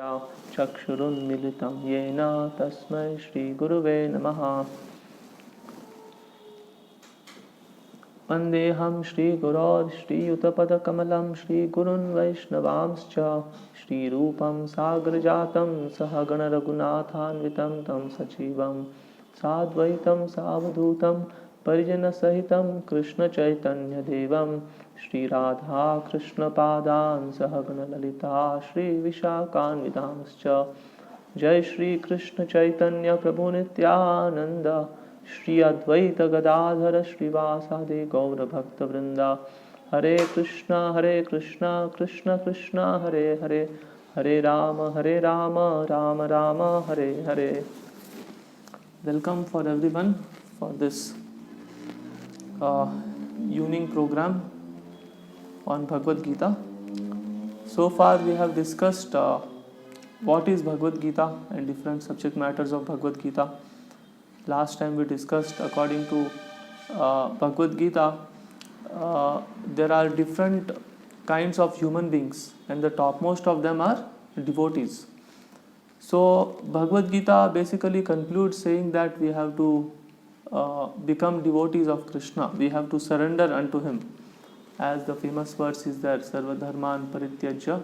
चक्षुरुन्मिलितं येन तस्मै श्रीगुरुवे नमः। वन्देऽहं श्रीगुरो श्रीयुतपदकमलं श्रीगुरून् वैष्णवांश्च श्रीरूपं साग्रजातं सहगणरघुनाथान्वितं तं सजीवं साद्वैतं सावधूतं परिजनसहितं कृष्णचैतन्यदेवं श्रीराधाकृष्णपादान् सहगणललिता श्रीविशाखान्वितांश्च। जय श्री कृष्ण चैतन्य प्रभु नित्यानंद श्री अद्वैत गदाधर श्रीवासादि गौर भक्त वृंदा। हरे कृष्णा कृष्ण कृष्णा हरे हरे, हरे Ram Ram Ram Hare Hare. Welcome for everyone for this evening program on Bhagavad Gita. So far we have discussed what is Bhagavad Gita and different subject matters of Bhagavad Gita. Last time we discussed, according to Bhagavad Gita, there are different kinds of human beings, and the topmost of them are devotees. So Bhagavad Gita basically concludes saying that we have to become devotees of Krishna. We have to surrender unto him, as the famous verse is there: Sarva dharman parityajya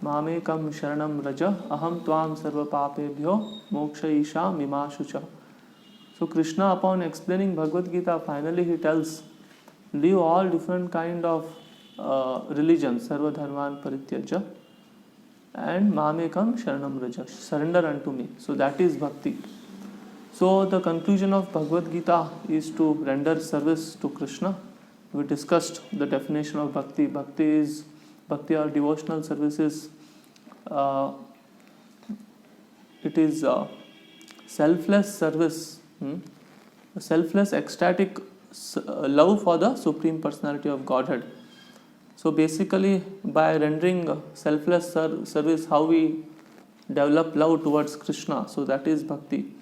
mamekam sharanam raja aham tvam sarva papebhyo mokshayishami ma shucha. So Krishna, upon explaining Bhagavad Gita, finally he tells, leave all different kind of religions, sarva dharman parityajya, and mamekam sharanam raja, surrender unto me. So that is bhakti. So the conclusion of Bhagavad Gita is to render service to Krishna. We discussed the definition of bhakti. Bhakti or devotional services. It is selfless service, selfless ecstatic love for the Supreme Personality of Godhead. So basically, by rendering selfless service, how we develop love towards Krishna, so that is bhakti.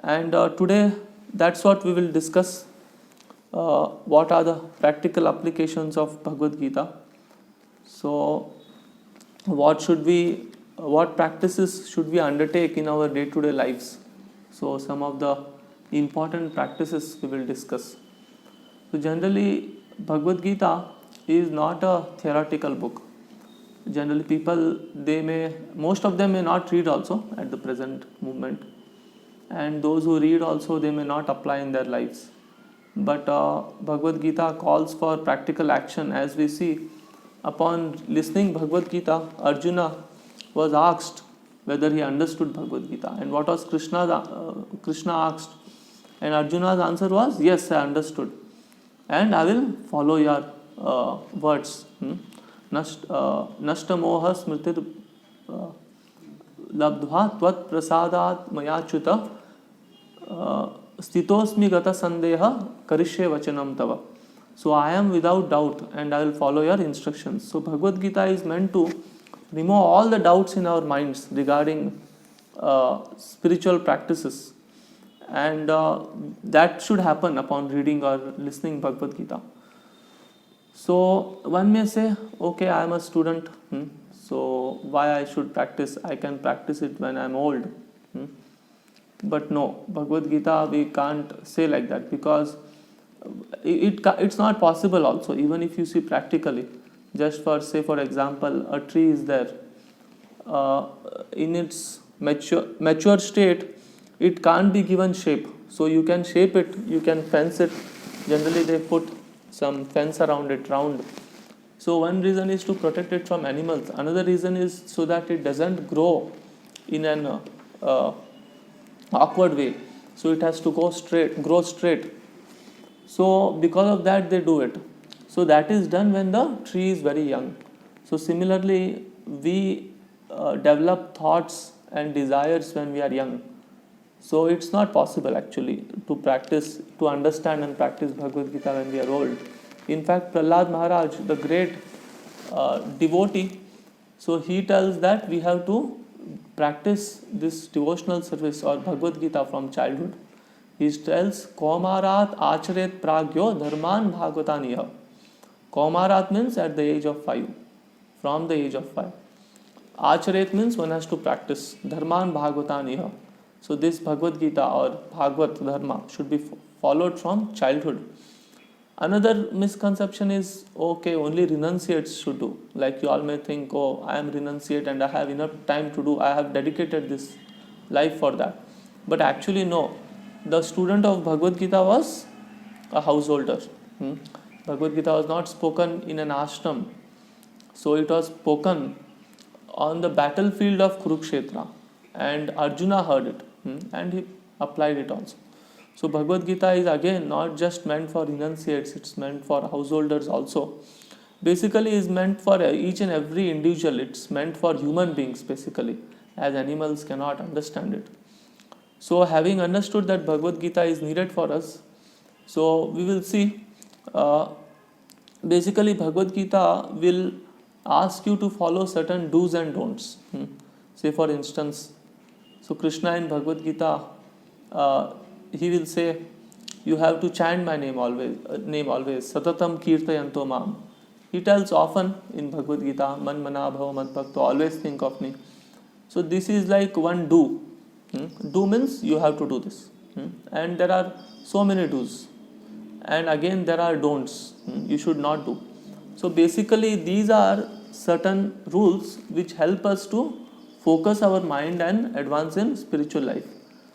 And today, that's what we will discuss. What are the practical applications of Bhagavad Gita? So what practices should we undertake in our day-to-day lives? So some of the important practices we will discuss. So generally, Bhagavad Gita is not a theoretical book. Generally, people, most of them may not read also at the present moment, and those who read also, they may not apply in their lives. But Bhagavad Gita calls for practical action. As we see, upon listening Bhagavad Gita, Arjuna was asked whether he understood Bhagavad Gita, and what was Krishna asked, and Arjuna's answer was, yes, I understood, and I will follow your words. Nashta moha smritir labdhva tvat prasadat mayachyuta stitosmi gata sandeha karishye vachanam tava. So I am without doubt and I will follow your instructions. So Bhagavad Gita is meant to remove all the doubts in our minds regarding spiritual practices, and that should happen upon reading or listening Bhagavad Gita. So one may say, okay, I am a student, so why I should practice? I can practice it when I am old. But no, Bhagavad Gita, we can't say like that, because it's not possible also. Even if you see practically, just for example, a tree is there. In its mature state, it can't be given shape. So you can shape it, you can fence it. Generally they put some fence around it, round. So one reason is to protect it from animals. Another reason is so that it doesn't grow in an awkward way. So it has to grow straight. So because of that they do it. So that is done when the tree is very young. So similarly, we develop thoughts and desires when we are young. So it's not possible actually to understand and practice Bhagavad Gita when we are old. In fact, Prahlad Maharaj, the great devotee, so he tells that we have to practice this devotional service or Bhagavad Gita from childhood. He tells, Kaumarat acharet pragyo dharman bhagavataniya. Kaumarat means at the age of 5, from the age of 5. Acharet means one has to practice. Dharman Bhagavataniyah. So this Bhagavad Gita or Bhagavad Dharma should be followed from childhood. Another misconception is, okay, only renunciates should do. Like you all may think, oh, I am renunciate and I have enough time to do, I have dedicated this life for that. But actually no, the student of Bhagavad Gita was a householder. Bhagavad Gita was not spoken in an ashram. So it was spoken on the battlefield of Kurukshetra, and Arjuna heard it and he applied it also. So Bhagavad Gita is again not just meant for renunciates, it's meant for householders also. Basically is meant for each and every individual, it's meant for human beings basically, as animals cannot understand it. So having understood that Bhagavad Gita is needed for us, so we will see basically Bhagavad Gita will ask you to follow certain do's and don'ts. Say for instance, so Krishna in Bhagavad Gita, he will say, you have to chant my name always, Satatam Kirtayanto Mam. He tells often in Bhagavad Gita, Man Mana Bhava Mad Bhakto, always think of me. So this is like one do. Do means you have to do this. And there are so many do's. And again there are don'ts. You should not do. So basically these are certain rules which help us to focus our mind and advance in spiritual life.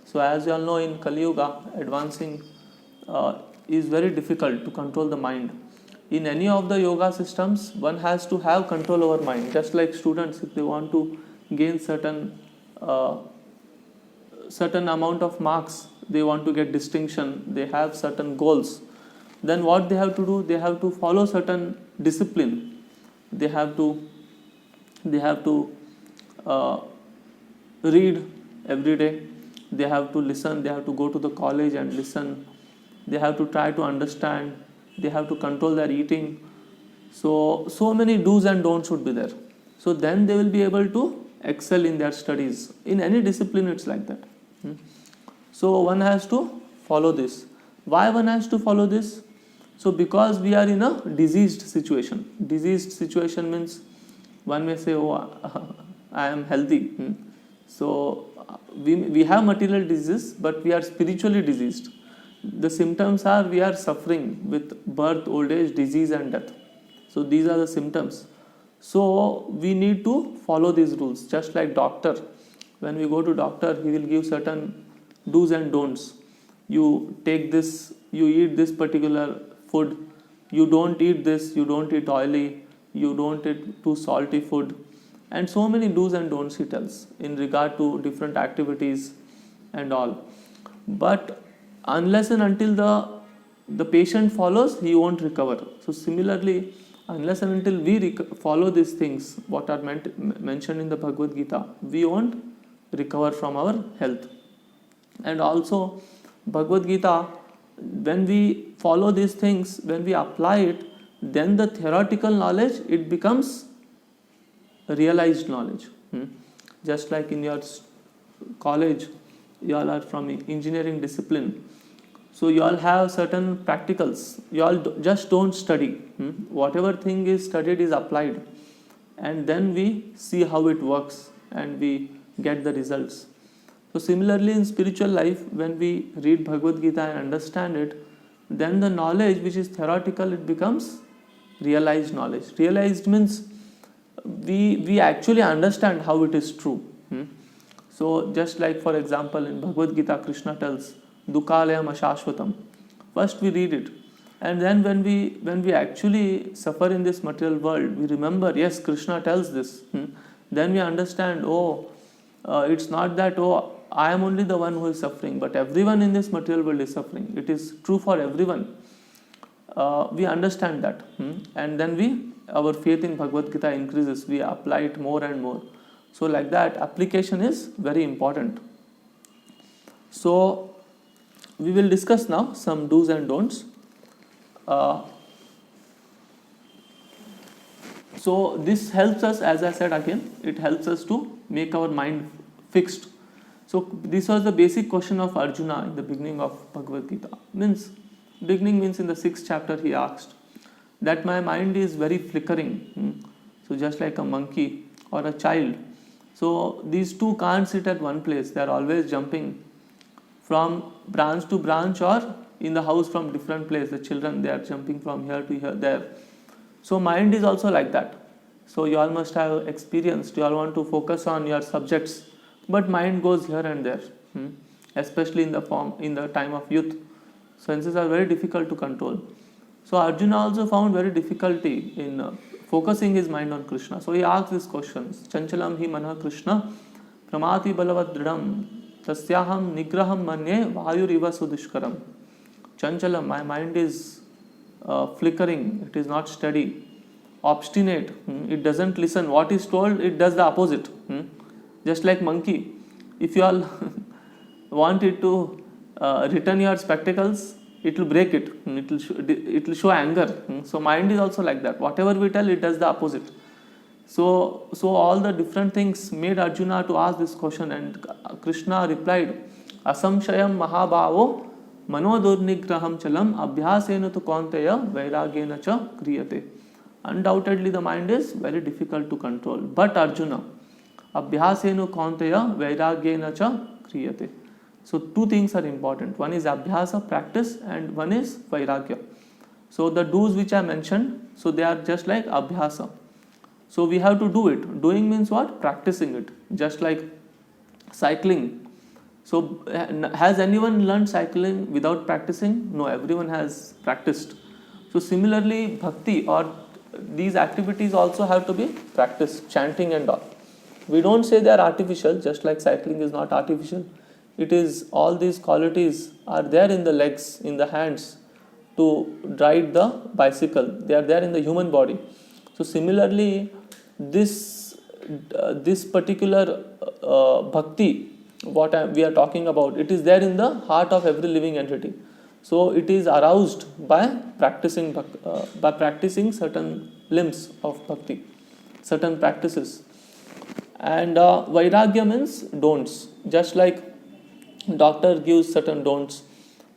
So as you all know, in Kali Yuga, advancing is very difficult to control the mind. In any of the yoga systems, one has to have control over mind. Just like students, if they want to gain certain amount of marks, they want to get distinction, they have certain goals. Then what they have to do? They have to follow certain discipline. They have to read every day. They have to listen. They have to go to the college and listen. They have to try to understand. They have to control their eating. So many do's and don'ts should be there. So then they will be able to excel in their studies. In any discipline, it's like that. So one has to follow this. Why one has to follow this? So because we are in a diseased situation. Diseased situation means one may say, oh, I am healthy. So we have material disease, but we are spiritually diseased. The symptoms are we are suffering with birth, old age, disease and death. So these are the symptoms. So we need to follow these rules. Just like doctor, when we go to doctor, he will give certain do's and don'ts. You take this, you eat this particular food, you don't eat this, you don't eat oily, you don't eat too salty food, and so many do's and don'ts he tells in regard to different activities and all. But unless and until the patient follows, he won't recover. So similarly, unless and until we follow these things, what are mentioned in the Bhagavad Gita, we won't recover from our health. And also Bhagavad Gita, when we follow these things, when we apply it, then the theoretical knowledge, it becomes realized knowledge. Just like in your college, you all are from engineering discipline, so you all have certain practicals. You all just don't study. Whatever thing is studied is applied, and then we see how it works and we get the results. So similarly in spiritual life, when we read Bhagavad Gita and understand it, then the knowledge which is theoretical, it becomes realized knowledge. Realized means we actually understand how it is true. So just like for example in Bhagavad Gita, Krishna tells Dukhalayam Ashashvatam. First we read it, and then when we actually suffer in this material world, we remember, yes, Krishna tells this. Then we understand, it's not that I am only the one who is suffering, but everyone in this material world is suffering. It is true for everyone. We understand that, and then our faith in Bhagavad Gita increases. We apply it more and more. So like that, application is very important. So we will discuss now some do's and don'ts. So this helps us, as I said again, it helps us to make our mind fixed. So this was the basic question of Arjuna in the beginning of Bhagavad Gita. Beginning means in the 6th chapter he asked that my mind is very flickering. So just like a monkey or a child, So these two can't sit at one place. They are always jumping from branch to branch, or in the house from different place. The children, they are jumping from here to here, there. So mind is also like that. So you all must have experienced, you all want to focus on your subjects, but mind goes here and there, especially in the time of youth. Senses are very difficult to control. So Arjuna also found very difficulty in focusing his mind on Krishna. So he asked these questions. Chanchalam hi manah Krishna pramati balavad dridam tasyaham nigraham manye vayuriva sudushkaram. Chanchalam, my mind is flickering, it is not steady, obstinate, it doesn't listen. What is told, it does the opposite. Just like monkey. If you all want it to return your spectacles, it will break it. It will show anger. So mind is also like that. Whatever we tell, it does the opposite. So all the different things made Arjuna to ask this question, and Krishna replied, Asamshayam mahabhavo manodurnigraham chalam abhyasena tu kaunteya vairagyena cha kriyate. Undoubtedly the mind is very difficult to control. But Arjuna, abhyasena kaunteya vairagyena cha kriyate. So two things are important. One is abhyasa, practice, and one is vairagya. So the do's which I mentioned, so they are just like abhyasa. So we have to do it. Doing means what? Practicing it. Just like cycling. So has anyone learned cycling without practicing? No, everyone has practiced. So similarly, bhakti or these activities also have to be practiced, chanting and all. We don't say they are artificial, just like cycling is not artificial. It is, all these qualities are there in the legs, in the hands to ride the bicycle. They are there in the human body. So similarly, this particular bhakti, we are talking about, it is there in the heart of every living entity. So it is aroused by practicing certain limbs of bhakti, certain practices. And vairagya means don'ts. Just like doctor gives certain don'ts,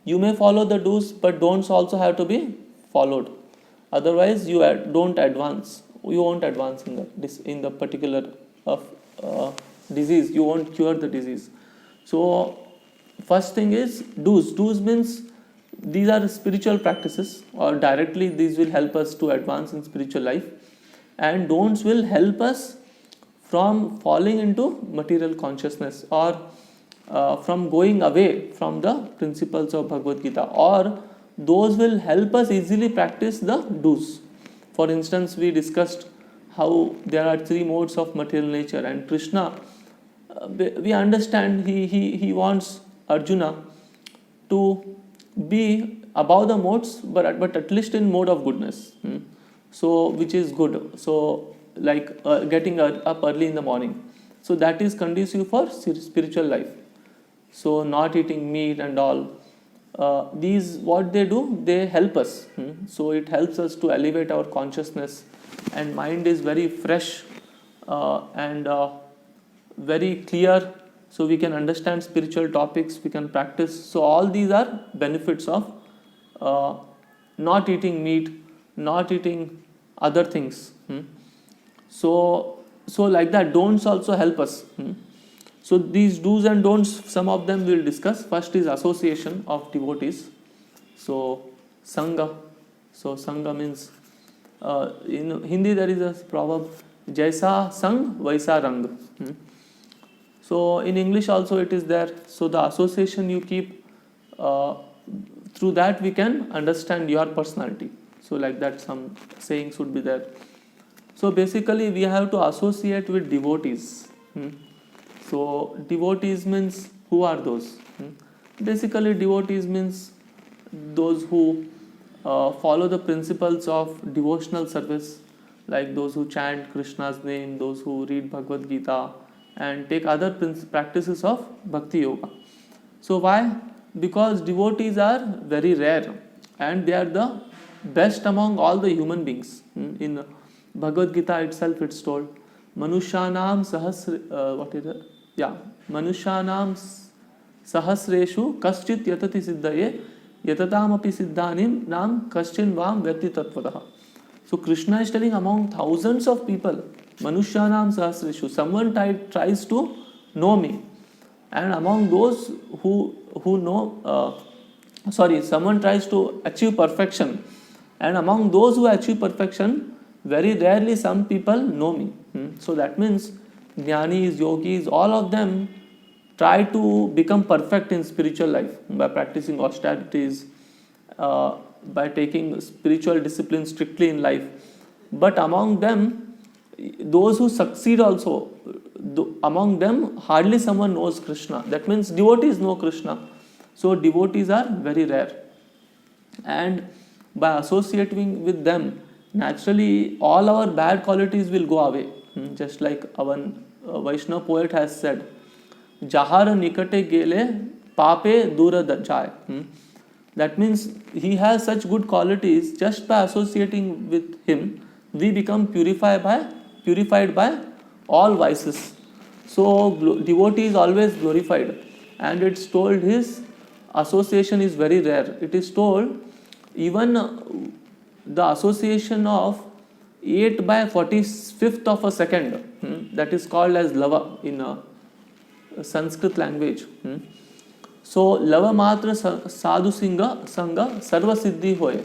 you may follow the do's, but don'ts also have to be followed. Otherwise, you don't advance. You won't advance in the particular disease. You won't cure the disease. So first thing is do's. Do's means these are spiritual practices, or directly these will help us to advance in spiritual life. And don'ts will help us from falling into material consciousness, or from going away from the principles of Bhagavad Gita, or those will help us easily practice the do's. For instance, we discussed how there are three modes of material nature, and Krishna, we understand he wants Arjuna to be above the modes, but at least in mode of goodness. So which is good. So like getting up early in the morning. So that is conducive for spiritual life. So not eating meat and all. These, what they do, they help us. So it helps us to elevate our consciousness, and mind is very fresh and very clear. So we can understand spiritual topics, we can practice. So all these are benefits of not eating meat, not eating other things. So like that, don'ts also help us. So these do's and don'ts, some of them we'll discuss. First is association of devotees. So Sangha. So Sangha means, in Hindi there is a proverb, Jaisa Sang Vaisa Rang. So in English also it is there. So the association you keep, through that we can understand your personality. So like that, some sayings would be there. So basically we have to associate with devotees. So devotees means, who are those? Basically devotees means those who follow the principles of devotional service, like those who chant Krishna's name, those who read Bhagavad Gita and take other practices of Bhakti Yoga. So why? Because devotees are very rare and they are the best among all the human beings. In Bhagavad Gita itself it's told, Manushyanam sahasreshu kaschit yatati siddhaye yatatam api siddhanim nam kaschin vam vyakti tattvataha. So Krishna is telling, among thousands of people, Manushyanam sahasreshu. Someone tries to know me, and among those who know, someone tries to achieve perfection, and among those who achieve perfection, very rarely some people know me. So that means jnanis, yogis, all of them try to become perfect in spiritual life by practicing austerities, by taking spiritual discipline strictly in life. But among them, those who succeed also, among them hardly someone knows Krishna. That means devotees know Krishna. So devotees are very rare. And by associating with them, naturally all our bad qualities will go away. Just like our Vaishnava poet has said, Jahar nikate gele pape dura jai. That means he has such good qualities. Just by associating with him, we become purified by all vices. So devotee is always glorified, and it's told his association is very rare. It is told even the association of 8 by 45th of a second, that is called as lava in Sanskrit language. So lava matra sadhu sangha sarva siddhi hoye.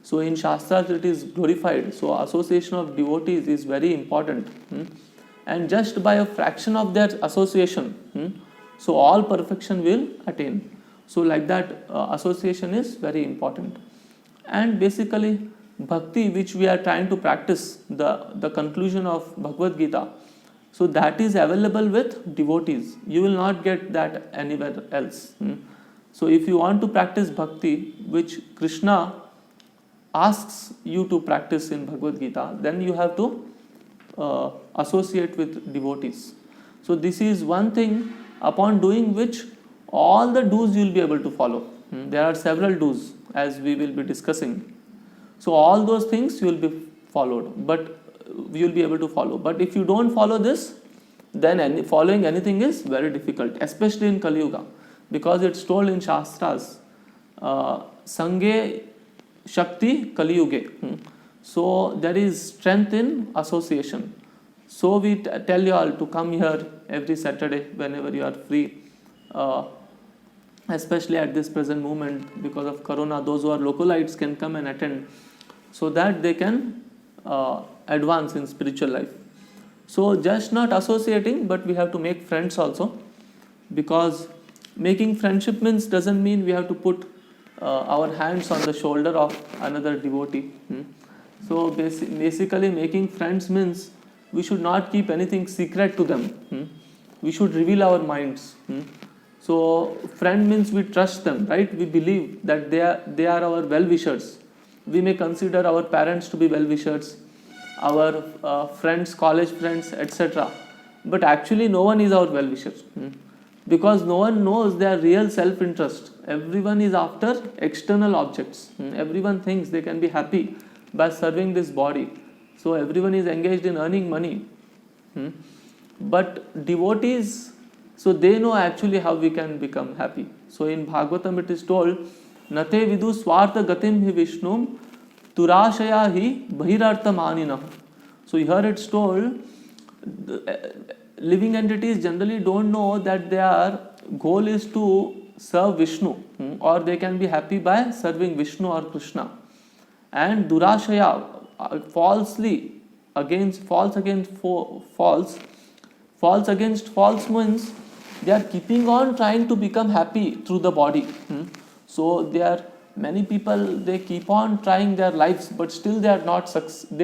So in Shastras it is glorified. So association of devotees is very important. And just by a fraction of their association, so all perfection will attain. So like that, association is very important. And basically bhakti, which we are trying to practice, the conclusion of Bhagavad Gita, so that is available with devotees. You will not get that anywhere else. So if you want to practice bhakti, which Krishna asks you to practice in Bhagavad Gita, then you have to associate with devotees. So this is one thing upon doing which all the do's you will be able to follow. There are several do's as we will be discussing. So all those things you will be followed, but you will be able to follow. But if you don't follow this, then following anything is very difficult, especially in Kali Yuga, because it's told in Shastras, Sanghe Shakti Kali Yuge. So there is strength in association. So we tell you all to come here every Saturday whenever you are free, especially at this present moment because of Corona. Those who are localites can come and attend, so that they can advance in spiritual life. So just not associating, but we have to make friends also, because making friendship means doesn't mean we have to put our hands on the shoulder of another devotee. So basically making friends means we should not keep anything secret to them. We should reveal our minds. So friend means we trust them, right? We believe that they are our well-wishers. We may consider our parents to be well-wishers, our friends, college friends, etc. But actually no one is our well-wisher, because no one knows their real self-interest. Everyone is after external objects. Everyone thinks they can be happy by serving this body. So everyone is engaged in earning money. But devotees, so they know actually how we can become happy. So in Bhagavatam it is told, Nate vidu swartha gatim hi vishnum turashaya hi bahirartham aninah. So here it's told, living entities generally don't know that their goal is to serve Vishnu, or they can be happy by serving Vishnu or Krishna. And durashaya, false against false means they are keeping on trying to become happy through the body. So there are many people, they keep on trying their lives, but still they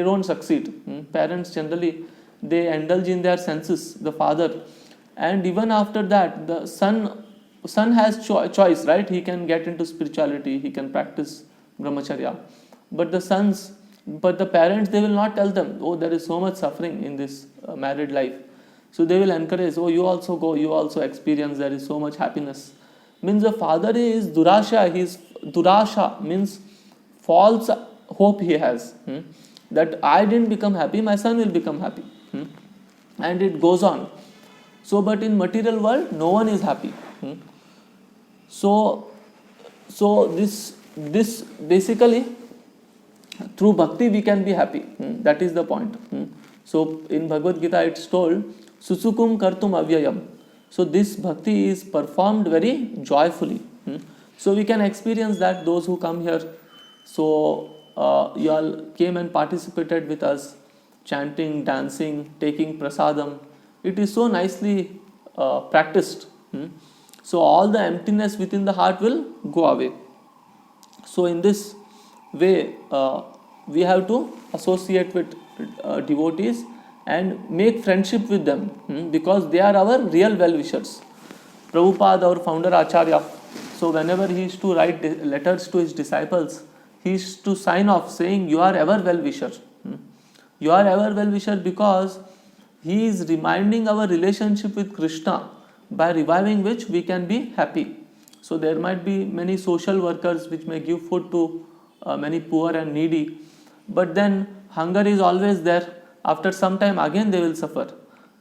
don't succeed. Parents generally, they indulge in their senses, the father, and even after that the son has choice, right? He can get into spirituality, he can practice brahmacharya, but the parents, they will not tell them, oh, there is so much suffering in this married life. So they will encourage, oh, you also go, you also experience, there is so much happiness. Means the father is durasha means false hope he has, that I didn't become happy, my son will become happy. And it goes on. So but in material world no one is happy. So this basically through bhakti we can be happy. That is the point. So in Bhagavad Gita it's told Susukum Kartum Avyayam. So this bhakti is performed very joyfully. So we can experience that, those who come here. So you all came and participated with us, chanting, dancing, taking prasadam. It is so nicely practiced. So all the emptiness within the heart will go away. So in this way, we have to associate with devotees and make friendship with them, because they are our real well-wishers. Prabhupada, our founder Acharya, so whenever he used to write letters to his disciples, he used to sign off saying, you are ever well-wisher. You are ever well-wisher, because he is reminding our relationship with Krishna, by reviving which we can be happy. So there might be many social workers which may give food to many poor and needy, but then hunger is always there. After some time again they will suffer.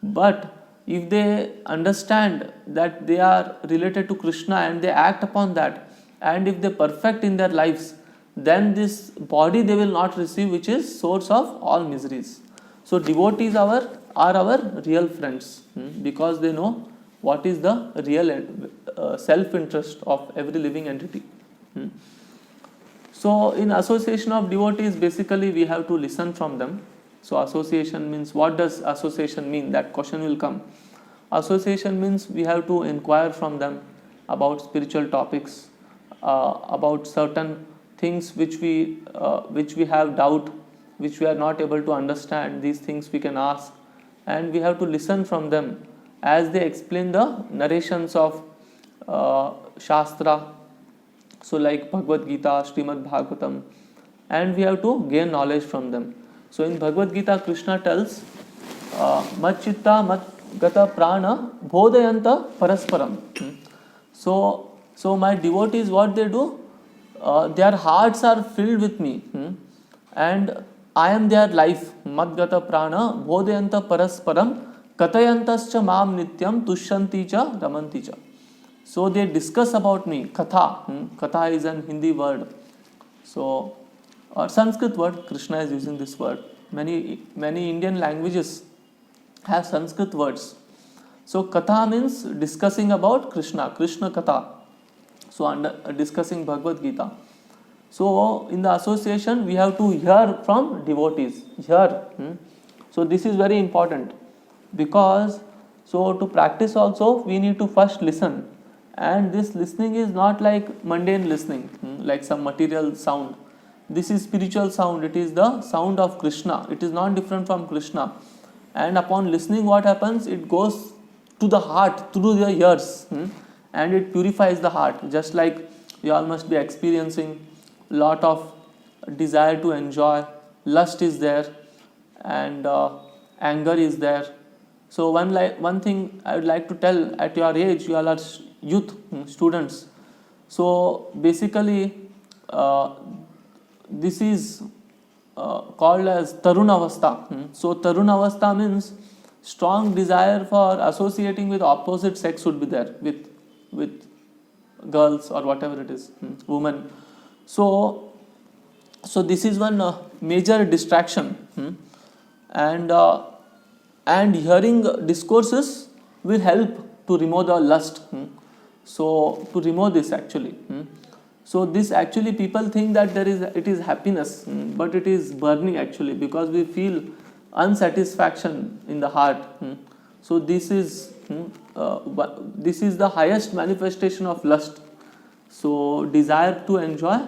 But if they understand that they are related to Krishna and they act upon that, and if they perfect in their lives, then this body they will not receive, which is source of all miseries. So devotees are our real friends, because they know what is the real self-interest of every living entity. So in association of devotees, basically we have to listen from them. So association means, what does association mean? That question will come. Association means we have to inquire from them about spiritual topics, about certain things which we have doubt, which we are not able to understand. These things we can ask, and we have to listen from them as they explain the narrations of Shastra. So like Bhagavad Gita, Srimad Bhagavatam, and we have to gain knowledge from them. So in Bhagavad Gita, Krishna tells, Mat chitta mat gata prana bodhayanta parasparam. So my devotees, what they do, their hearts are filled with me, and I am their life. Mat gata prana bodhayanta parasparam katayantascha mam nityam tushyanti cha ramanti cha. So they discuss about me. Katha. Katha is an Hindi word. So Sanskrit word, Krishna is using this word. Many Indian languages have Sanskrit words. So Katha means discussing about Krishna, Krishna Katha. So discussing Bhagavad Gita. So in the association we have to hear from devotees. Hear. So this is very important, because so to practice also we need to first listen. And this listening is not like mundane listening, like some material sound. This is spiritual sound. It is the sound of Krishna. It is not different from Krishna. And upon listening, what happens? It goes to the heart through the ears, and it purifies the heart. Just like we all must be experiencing lot of desire to enjoy. Lust is there, and anger is there. So one thing I would like to tell, at your age, you all are youth, students. So basically, this is called as Taruna Avastha. So Taruna Avastha means strong desire for associating with opposite sex would be there, with girls or whatever it is, women. So this is one major distraction, and hearing discourses will help to remove the lust. So to remove this actually. So this actually, people think that it is happiness, but it is burning actually, because we feel unsatisfaction in the heart. So this is the highest manifestation of lust. So desire to enjoy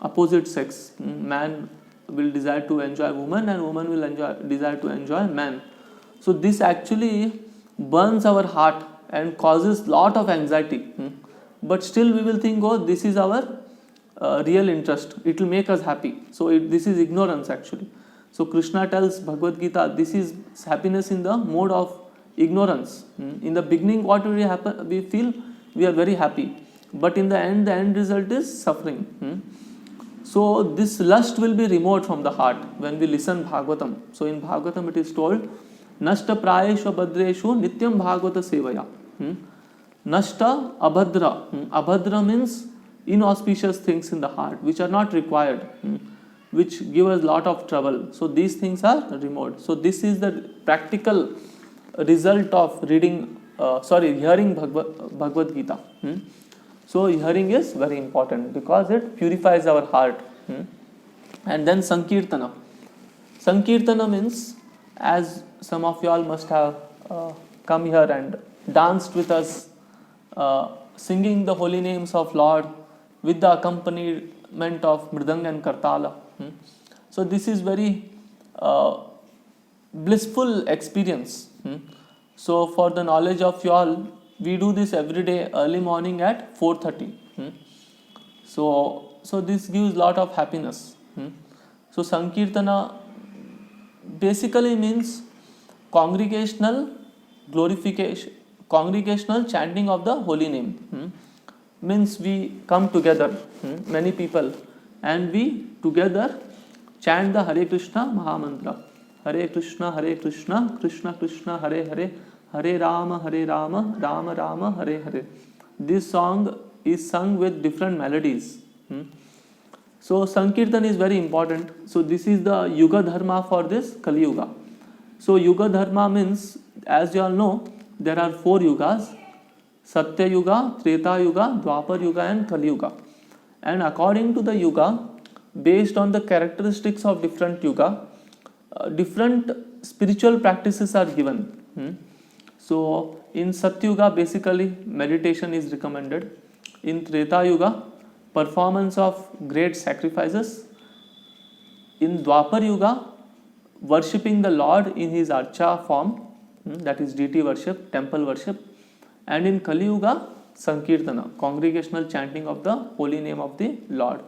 opposite sex. Man will desire to enjoy woman, and woman will desire to enjoy man. So this actually burns our heart and causes lot of anxiety. But still we will think, oh, this is our real interest. It will make us happy. So this is ignorance actually. So Krishna tells Bhagavad Gita, this is happiness in the mode of ignorance. In the beginning, what will happen? We feel we are very happy, but in the end result is suffering. So this lust will be removed from the heart when we listen Bhagavatam. So in Bhagavatam it is told, Nashta prayeshu abhadreshu nityam bhagavata sevaya. Nashta abhadra. Abhadra means inauspicious things in the heart which are not required. which give us lot of trouble. So these things are removed. So this is the practical result of hearing Bhagavad Gita. So hearing is very important because it purifies our heart. And then Sankirtana. Sankirtana means, as some of you all must have come here and danced with us, singing the holy names of Lord with the accompaniment of Mridanga and Kartala. So this is very blissful experience. So for the knowledge of you all, we do this every day early morning at 4:30. So this gives lot of happiness. So Sankirtana basically means congregational glorification, congregational chanting of the holy name. Means we come together, many people, and we together chant the Hare Krishna Mahamantra. Hare Krishna, Krishna Krishna, Hare Hare, Hare Rama, Rama Rama, Hare Hare. This song is sung with different melodies. So Sankirtan is very important. So this is the Yuga Dharma for this Kali Yuga. So Yuga Dharma means, as you all know, there are 4 yugas: Satya Yuga, Treta Yuga, Dwapar Yuga and Kali Yuga. And according to the yuga, based on the characteristics of different yuga, different spiritual practices are given. So in Satya Yuga, basically meditation is recommended. In Treta Yuga, performance of great sacrifices. In Dwapar Yuga, worshipping the Lord in his Archa form, that is deity worship, temple worship. And in Kali Yuga, Sankirtana, congregational chanting of the holy name of the Lord.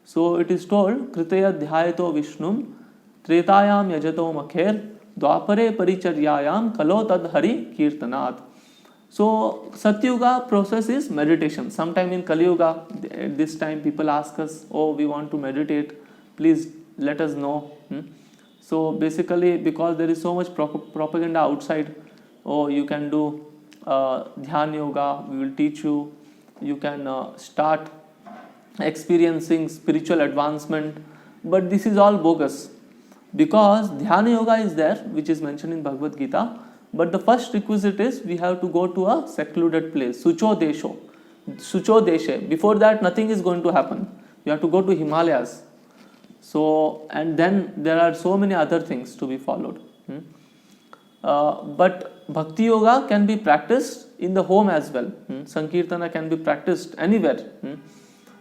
So it is told, Kritaya Dhyayato Vishnum, Tretayam Yajato Makher, Dwapare Paricharyayam, Kalo Tad Hari Kirtanat. So Satyuga process is meditation. Sometime in Kali Yuga, at this time people ask us, oh, we want to meditate, please let us know. So basically, because there is so much propaganda outside, oh, you can do Dhyan Yoga, we will teach you, you can start experiencing spiritual advancement. But this is all bogus, because Dhyana Yoga is there, which is mentioned in Bhagavad Gita. But the first requisite is we have to go to a secluded place, Sucho Deshe. Before that, nothing is going to happen. You have to go to Himalayas. So, and then there are so many other things to be followed. But Bhakti Yoga can be practiced in the home as well. Sankirtana can be practiced anywhere.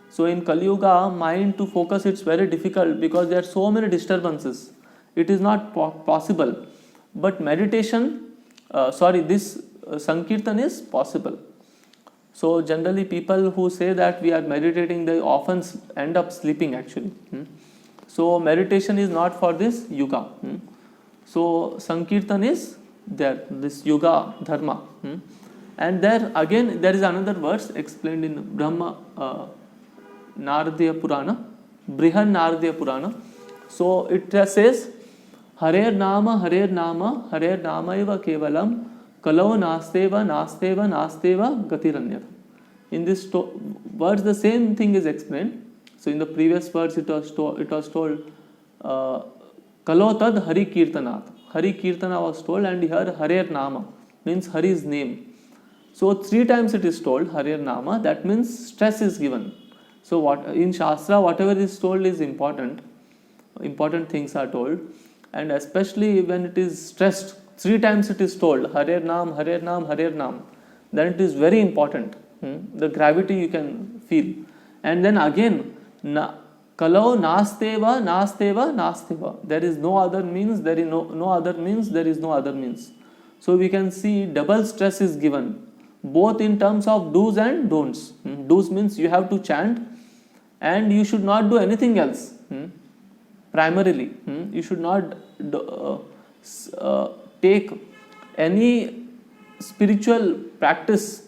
So in Kali Yuga, mind to focus, it's very difficult because there are so many disturbances. It is not possible. But meditation, this Sankirtan is possible. So generally people who say that we are meditating, they often end up sleeping actually. So meditation is not for this yuga. So Sankirtan is there, this yuga dharma. And there again there is another verse explained in Brahma Naradiya Purana, Brihan Naradiya Purana. So it says, Harer Nama Eva Kevalam Kalau Nasteva Gatiranyata. In this verse the same thing is explained. So in the previous verse it was told Kalo Tad Hari Kirtanat. Hari Kirtana was told, and here Harer Nama means Hari's name. So 3 times it is told Harer Nama, that means stress is given. So what in Shastra, whatever is told is important. Important things are told, and especially when it is stressed, 3 times it is told Harer Nam, then it is very important. The gravity you can feel. And then again, Kalau Nasteva. There is no other means, there is no other means, there is no other means. So we can see double stress is given, both in terms of do's and don'ts. Do's means you have to chant and you should not do anything else. Primarily, you should not take any spiritual practice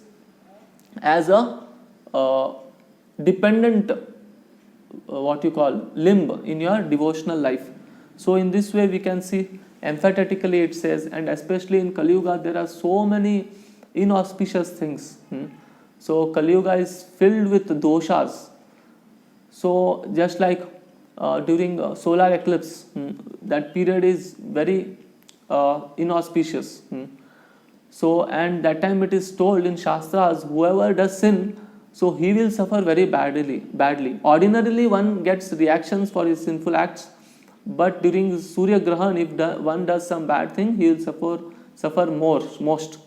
as a dependent limb in your devotional life. So in this way we can see emphatically it says, and especially in Kali Yuga there are so many inauspicious things. So Kali Yuga is filled with doshas. So just like during solar eclipse. That period is very inauspicious. So, and that time it is told in Shastras, whoever does sin, so he will suffer very badly. Ordinarily, one gets reactions for his sinful acts, but during Surya Grahan, if one does some bad thing, he will suffer most.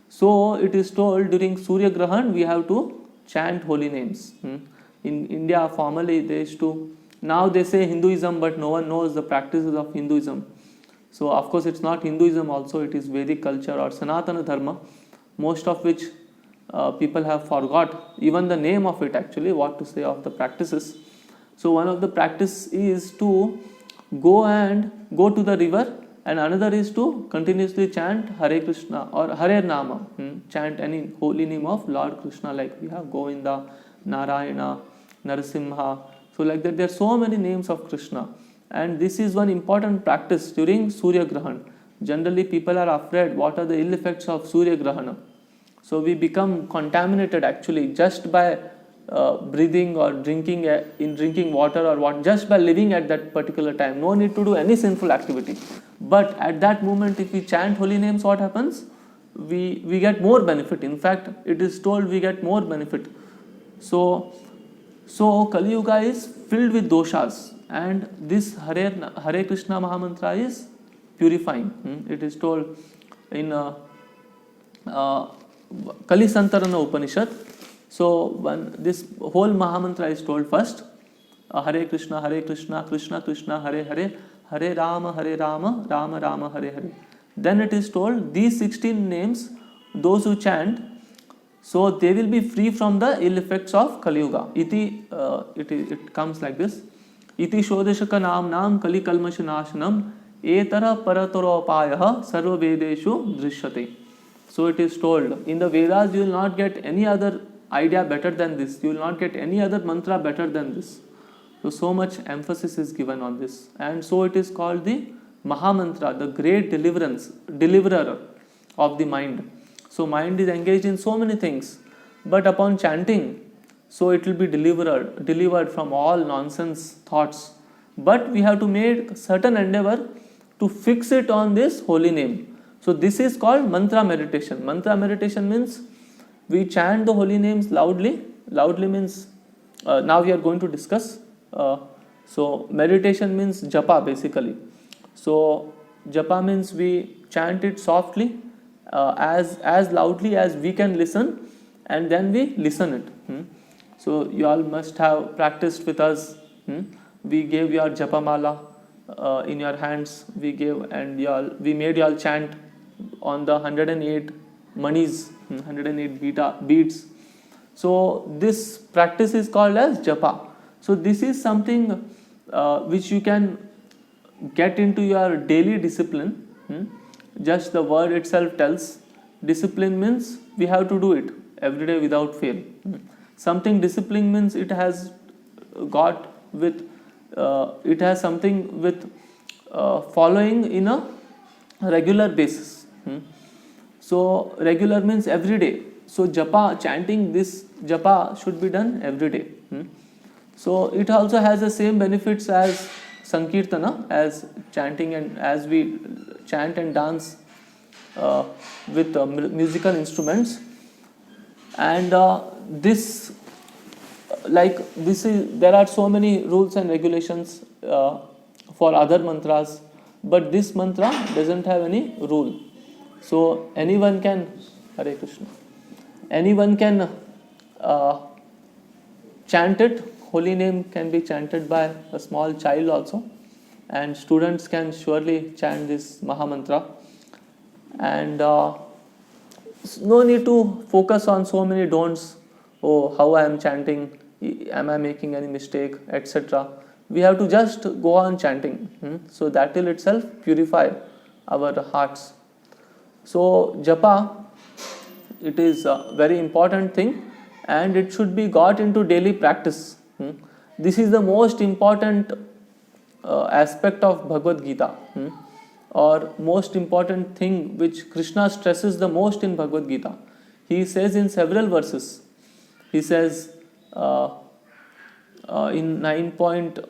So, it is told during Surya Grahan, we have to chant holy names. In India, formerly they used to, now they say Hinduism, but no one knows the practices of Hinduism. So, of course, it's not Hinduism also, it is Vedic culture or Sanatana Dharma, most of which people have forgot even the name of it actually, what to say of the practices. So, one of the practice is to go to the river, and another is to continuously chant Hare Krishna or Hare Nama, chant any holy name of Lord Krishna, like we have Govinda, Narayana, Narasimha. So, like that, there are so many names of Krishna. And this is one important practice during Surya Grahan. Generally, people are afraid what are the ill effects of Surya Grahana. So, we become contaminated actually just by breathing or drinking water or what, just by living at that particular time. No need to do any sinful activity. But at that moment, if we chant holy names, what happens? We get more benefit. In fact, it is told we get more benefit. So Kali Yuga is filled with doshas. And this Hare Krishna Mahamantra is purifying. It is told in Kali Santarana Upanishad. So this whole Mahamantra is told first. Hare Krishna, Krishna Krishna, Hare Hare, Hare Rama, Rama Rama, Hare Hare. Then it is told these 16 names, those who chant, so they will be free from the ill effects of Kali Yuga. It comes like this. Iti shodeshaka nam kali kalmash nashanam etara paratoropayaha sarva vedeshu drishyate. So it is told in the Vedas you will not get any other idea better than this. You will not get any other mantra better than this. So much emphasis is given on this. And so it is called the Mahamantra, the great deliverer of the mind. So mind is engaged in so many things. But upon chanting, so it will be delivered from all nonsense thoughts. But we have to make certain endeavor to fix it on this holy name. So this is called mantra meditation. Mantra meditation means we chant the holy names loudly. Loudly means, now we are going to discuss. So meditation means japa basically. So japa means we chant it softly, as loudly as we can listen, and then we listen it. So you all must have practiced with us. We gave your japa mala in your hands. We made you all chant on the 108 manis, 108 beats. So this practice is called as japa. So this is something which you can get into your daily discipline. Just the word itself tells. Discipline means we have to do it every day without fail. Something discipline means it has something with following in a regular basis. So regular means every day. So chanting this japa should be done every day. So it also has the same benefits as Sankirtana, as chanting, and as we chant and dance with musical instruments. And there are so many rules and regulations for other mantras, but this mantra doesn't have any rule. So anyone can, Hare Krishna, anyone can chant it. Holy name can be chanted by a small child also, and students can surely chant this Mahamantra. And no need to focus on so many don'ts. Oh, how I am chanting, am I making any mistake, etc. We have to just go on chanting. So that will itself purify our hearts. So japa, it is a very important thing, and it should be got into daily practice. This is the most important aspect of Bhagavad Gita, or most important thing which Krishna stresses the most in Bhagavad Gita. He says in several verses, he says in 9.2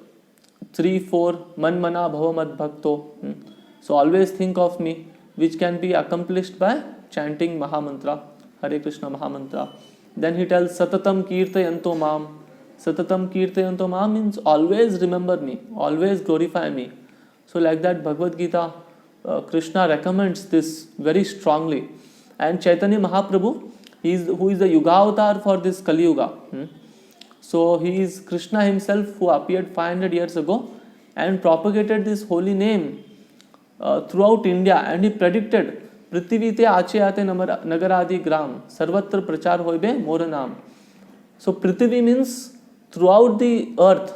3-4 man mana bhava mad bhakto. So always think of me, which can be accomplished by chanting Mahamantra, Hare Krishna Mahamantra. Then he tells Satatam Kirtayanto Mam. Satatam Kirtayanto Mam means always remember me, always glorify me. So like that Bhagavad Gita, Krishna recommends this very strongly. And Chaitanya Mahaprabhu, who is the Yuga avatar for this Kali Yuga. So he is Krishna himself who appeared 500 years ago and propagated this holy name throughout India, and he predicted Prithivite Ache Ate Nagaradi Gram Sarvatra Prachar Hoibe Mora Naam. So Prithivi means throughout the earth,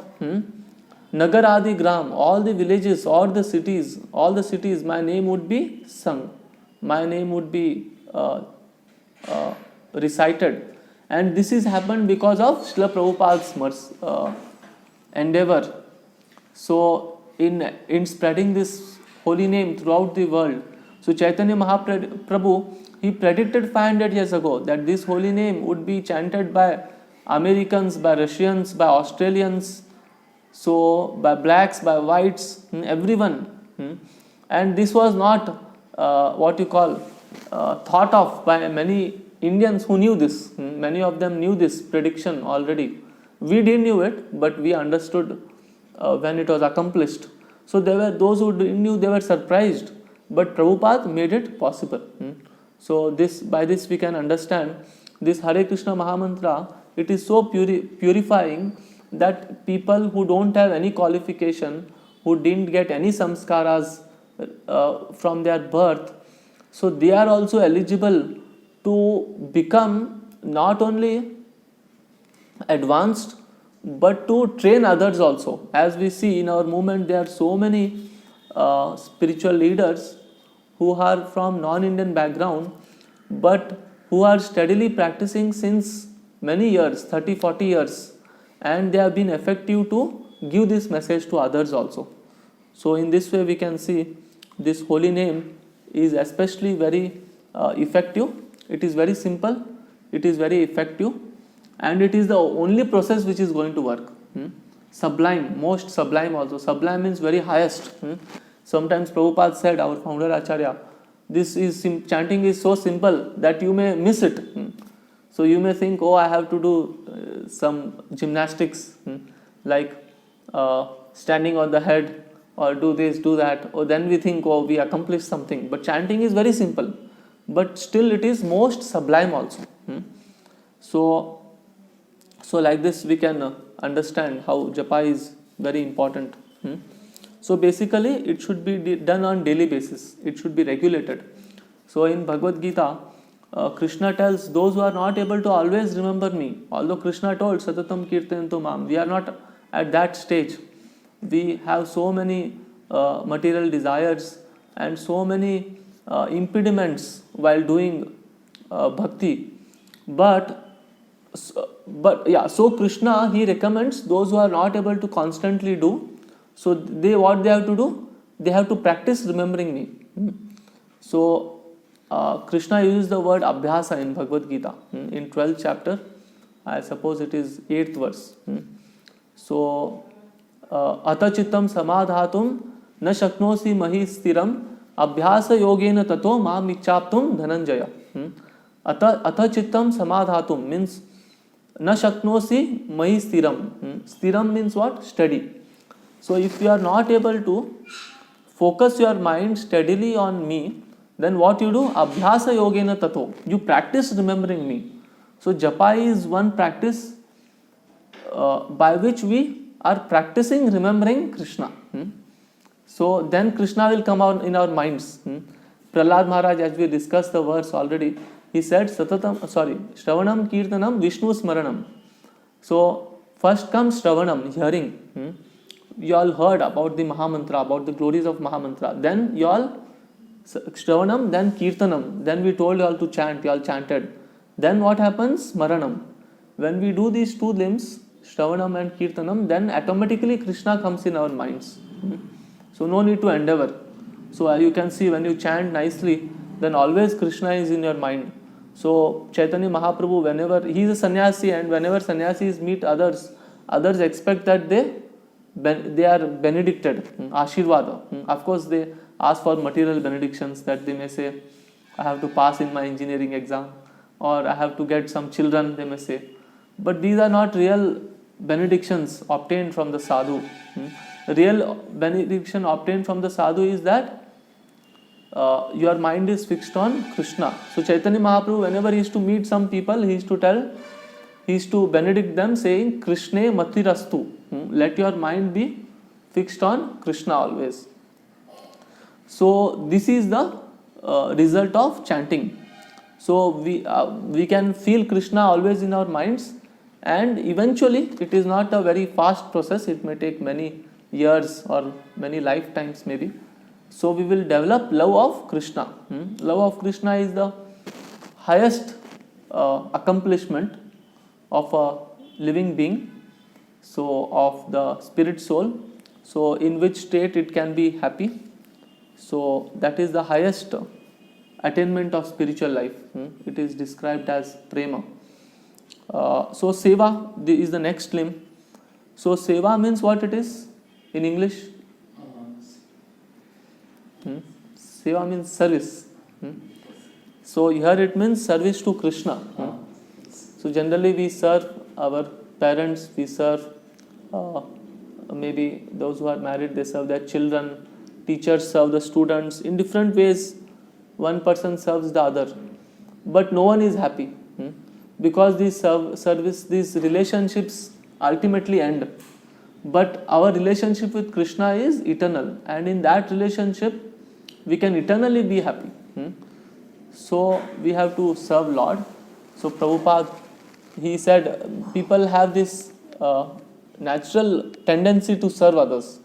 Nagaradi Gram, all the villages, all the cities, my name would be sung, my name would be recited. And this is happened because of Srila Prabhupada's endeavor. So in spreading this holy name throughout the world, so Chaitanya Mahaprabhu, he predicted 500 years ago that this holy name would be chanted by Americans, by Russians, by Australians, so by blacks, by whites, everyone. And this was not thought of by many Indians who knew this. Many of them knew this prediction already. We didn't knew it, but we understood when it was accomplished. So there were those who didn't knew, they were surprised, but Prabhupada made it possible. So by this we can understand this Hare Krishna Mahamantra. It is so purifying that people who don't have any qualification, who didn't get any samskaras from their birth, so they are also eligible to become not only advanced but to train others also. As we see in our movement, there are so many spiritual leaders who are from non-Indian background but who are steadily practicing since many years, 30-40 years, and they have been effective to give this message to others also. So in this way we can see this holy name is especially very effective. It is very simple, it is very effective, and it is the only process which is going to work. Sublime, most sublime also. Sublime means very highest. Sometimes Prabhupada said, our founder Acharya, chanting is so simple that you may miss it. So you may think, oh, I have to do some gymnastics, like standing on the head, or do this, do that. Or then we think, oh, we accomplished something. But chanting is very simple, but still it is most sublime also. So like this we can understand how japa is very important. So basically it should be done on daily basis. It should be regulated. So in Bhagavad Gita, Krishna tells those who are not able to always remember me, although Krishna told Satatam Kirtayanto Mam, we are not at that stage. We have so many material desires and so many impediments while doing bhakti. So Krishna, he recommends those who are not able to constantly do. So what they have to do? They have to practice remembering me. So Krishna uses the word abhyasa in Bhagavad Gita in 12th chapter. I suppose it is 8th verse. So atachittam samadhatum na shaknosi mahi stiram abhyasa yogena tato mam ichaptum dhananjaya. Atachittam samadhatum means na shaknosi mahi stiram. Stiram means what? Steady. So if you are not able to focus your mind steadily on me, then what you do? Abhyasa yogena tato. You practice remembering me. So japa is one practice by which we are practicing remembering Krishna. So then Krishna will come out in our minds. Prahlad Maharaj, as we discussed the verse already, he said Shravanam Kirtanam Vishnu Smaranam. So first comes Shravanam, hearing. You all heard about the Mahamantra, about the glories of Mahamantra. Then you all Shravanam, then Kirtanam. Then we told you all to chant, you all chanted. Then what happens? Smaranam. When we do these two limbs, Shravanam and Kirtanam, then automatically Krishna comes in our minds. So no need to endeavor. So you can see when you chant nicely, then always Krishna is in your mind. So Chaitanya Mahaprabhu, whenever he is a sannyasi, and whenever sannyasis meet others expect that they they are benedicted, ashirvada. Of course, they ask for material benedictions, that they may say, I have to pass in my engineering exam, or I have to get some children, they may say. But these are not real benedictions obtained from the sadhu. Real benediction obtained from the sadhu is that your mind is fixed on Krishna. So Chaitanya Mahaprabhu, whenever he used to meet some people, he used to benedict them saying, Krishne matirastu. Let your mind be fixed on Krishna always. So this is the result of chanting. So we can feel Krishna always in our minds, and eventually it is not a very fast process. It may take many years or many lifetimes maybe. So we will develop love of Krishna. Love of Krishna is the highest accomplishment of a living being, so of the spirit soul, so in which state it can be happy. So that is the highest attainment of spiritual life. It is described as prema. So seva is the next limb. So seva means what it is in English? Seva means service. So here it means service to Krishna. So generally we serve our parents, we serve maybe those who are married, they serve their children, teachers serve the students. In different ways, one person serves the other. But no one is happy, because these these relationships ultimately end. But our relationship with Krishna is eternal, and in that relationship we can eternally be happy. So we have to serve Lord. So Prabhupada, he said people have this natural tendency to serve others.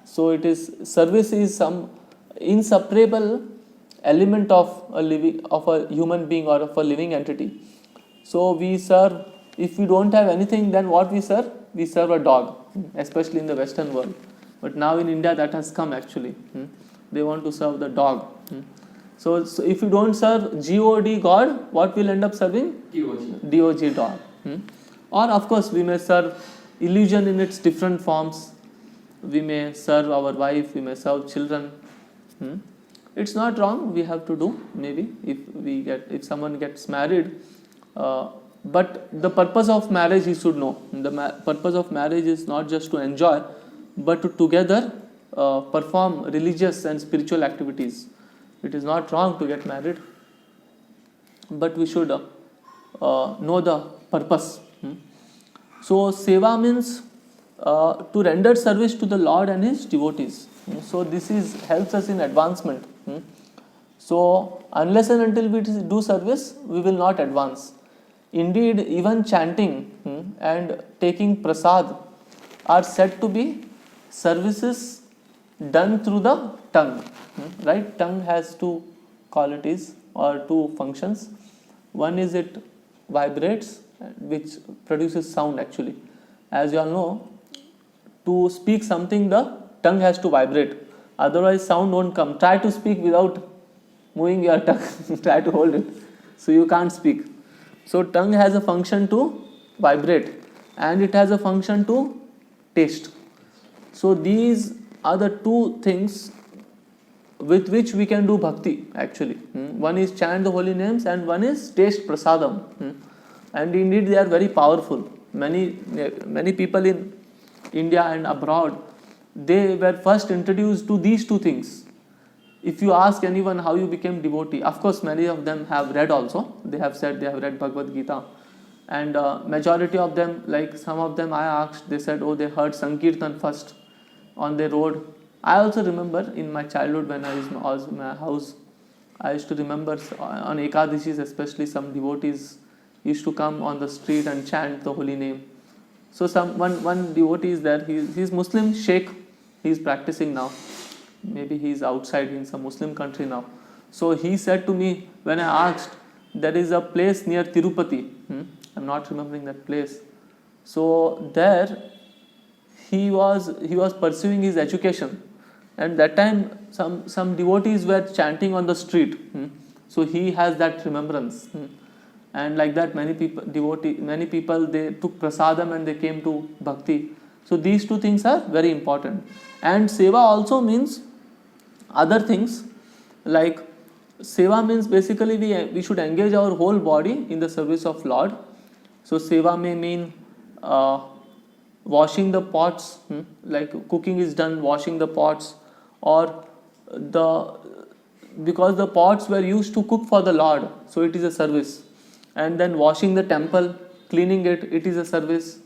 So it is, service is some inseparable element of a human being or of a living entity. So we serve. If we don't have anything, then what we serve? We serve a dog, especially in the Western world. But now in India that has come actually. They want to serve the dog. So if you don't serve God, God, what will end up serving? DOG, dog. Or of course we may serve illusion in its different forms. We may serve our wife, we may serve children. It's not wrong, we have to do maybe if someone gets married. But the purpose of marriage he should know. The purpose of marriage is not just to enjoy, but to together perform religious and spiritual activities. It is not wrong to get married, but we should know the purpose. So seva means to render service to the Lord and His devotees. So this helps us in advancement. So unless and until we do service, we will not advance. Indeed, even chanting and taking prasad are said to be services done through the tongue. Right? Tongue has two qualities or two functions. One is it vibrates, which produces sound actually. As you all know, to speak something, the tongue has to vibrate. Otherwise, sound won't come. Try to speak without moving your tongue. Try to hold it. So you can't speak. So tongue has a function to vibrate, and it has a function to taste. So these are the two things with which we can do bhakti actually. One is chant the holy names, and one is taste prasadam. And indeed they are very powerful. Many people in India and abroad, they were first introduced to these two things. If you ask anyone how you became devotee, of course many of them have read also. They have said they have read Bhagavad Gita. And majority of them, like some of them I asked, they said, oh, they heard Sankirtan first on their road. I also remember in my childhood when I was in my house, I used to remember on Ekadashis especially, some devotees used to come on the street and chant the holy name. So one devotee is there, he's Muslim, Sheikh, he's practicing now. Maybe he's outside in some Muslim country now. So he said to me, when I asked, there is a place near Tirupati. I'm not remembering that place. So there he was pursuing his education, and that time some devotees were chanting on the street. So he has that remembrance. And like that many people they took prasadam and they came to bhakti. So these two things are very important. And seva also means other things, like seva means basically we should engage our whole body in the service of Lord. So seva may mean washing the pots, like cooking is done, washing the pots, or the because the pots were used to cook for the Lord, so it is a service. And then washing the temple, cleaning it, it is a service.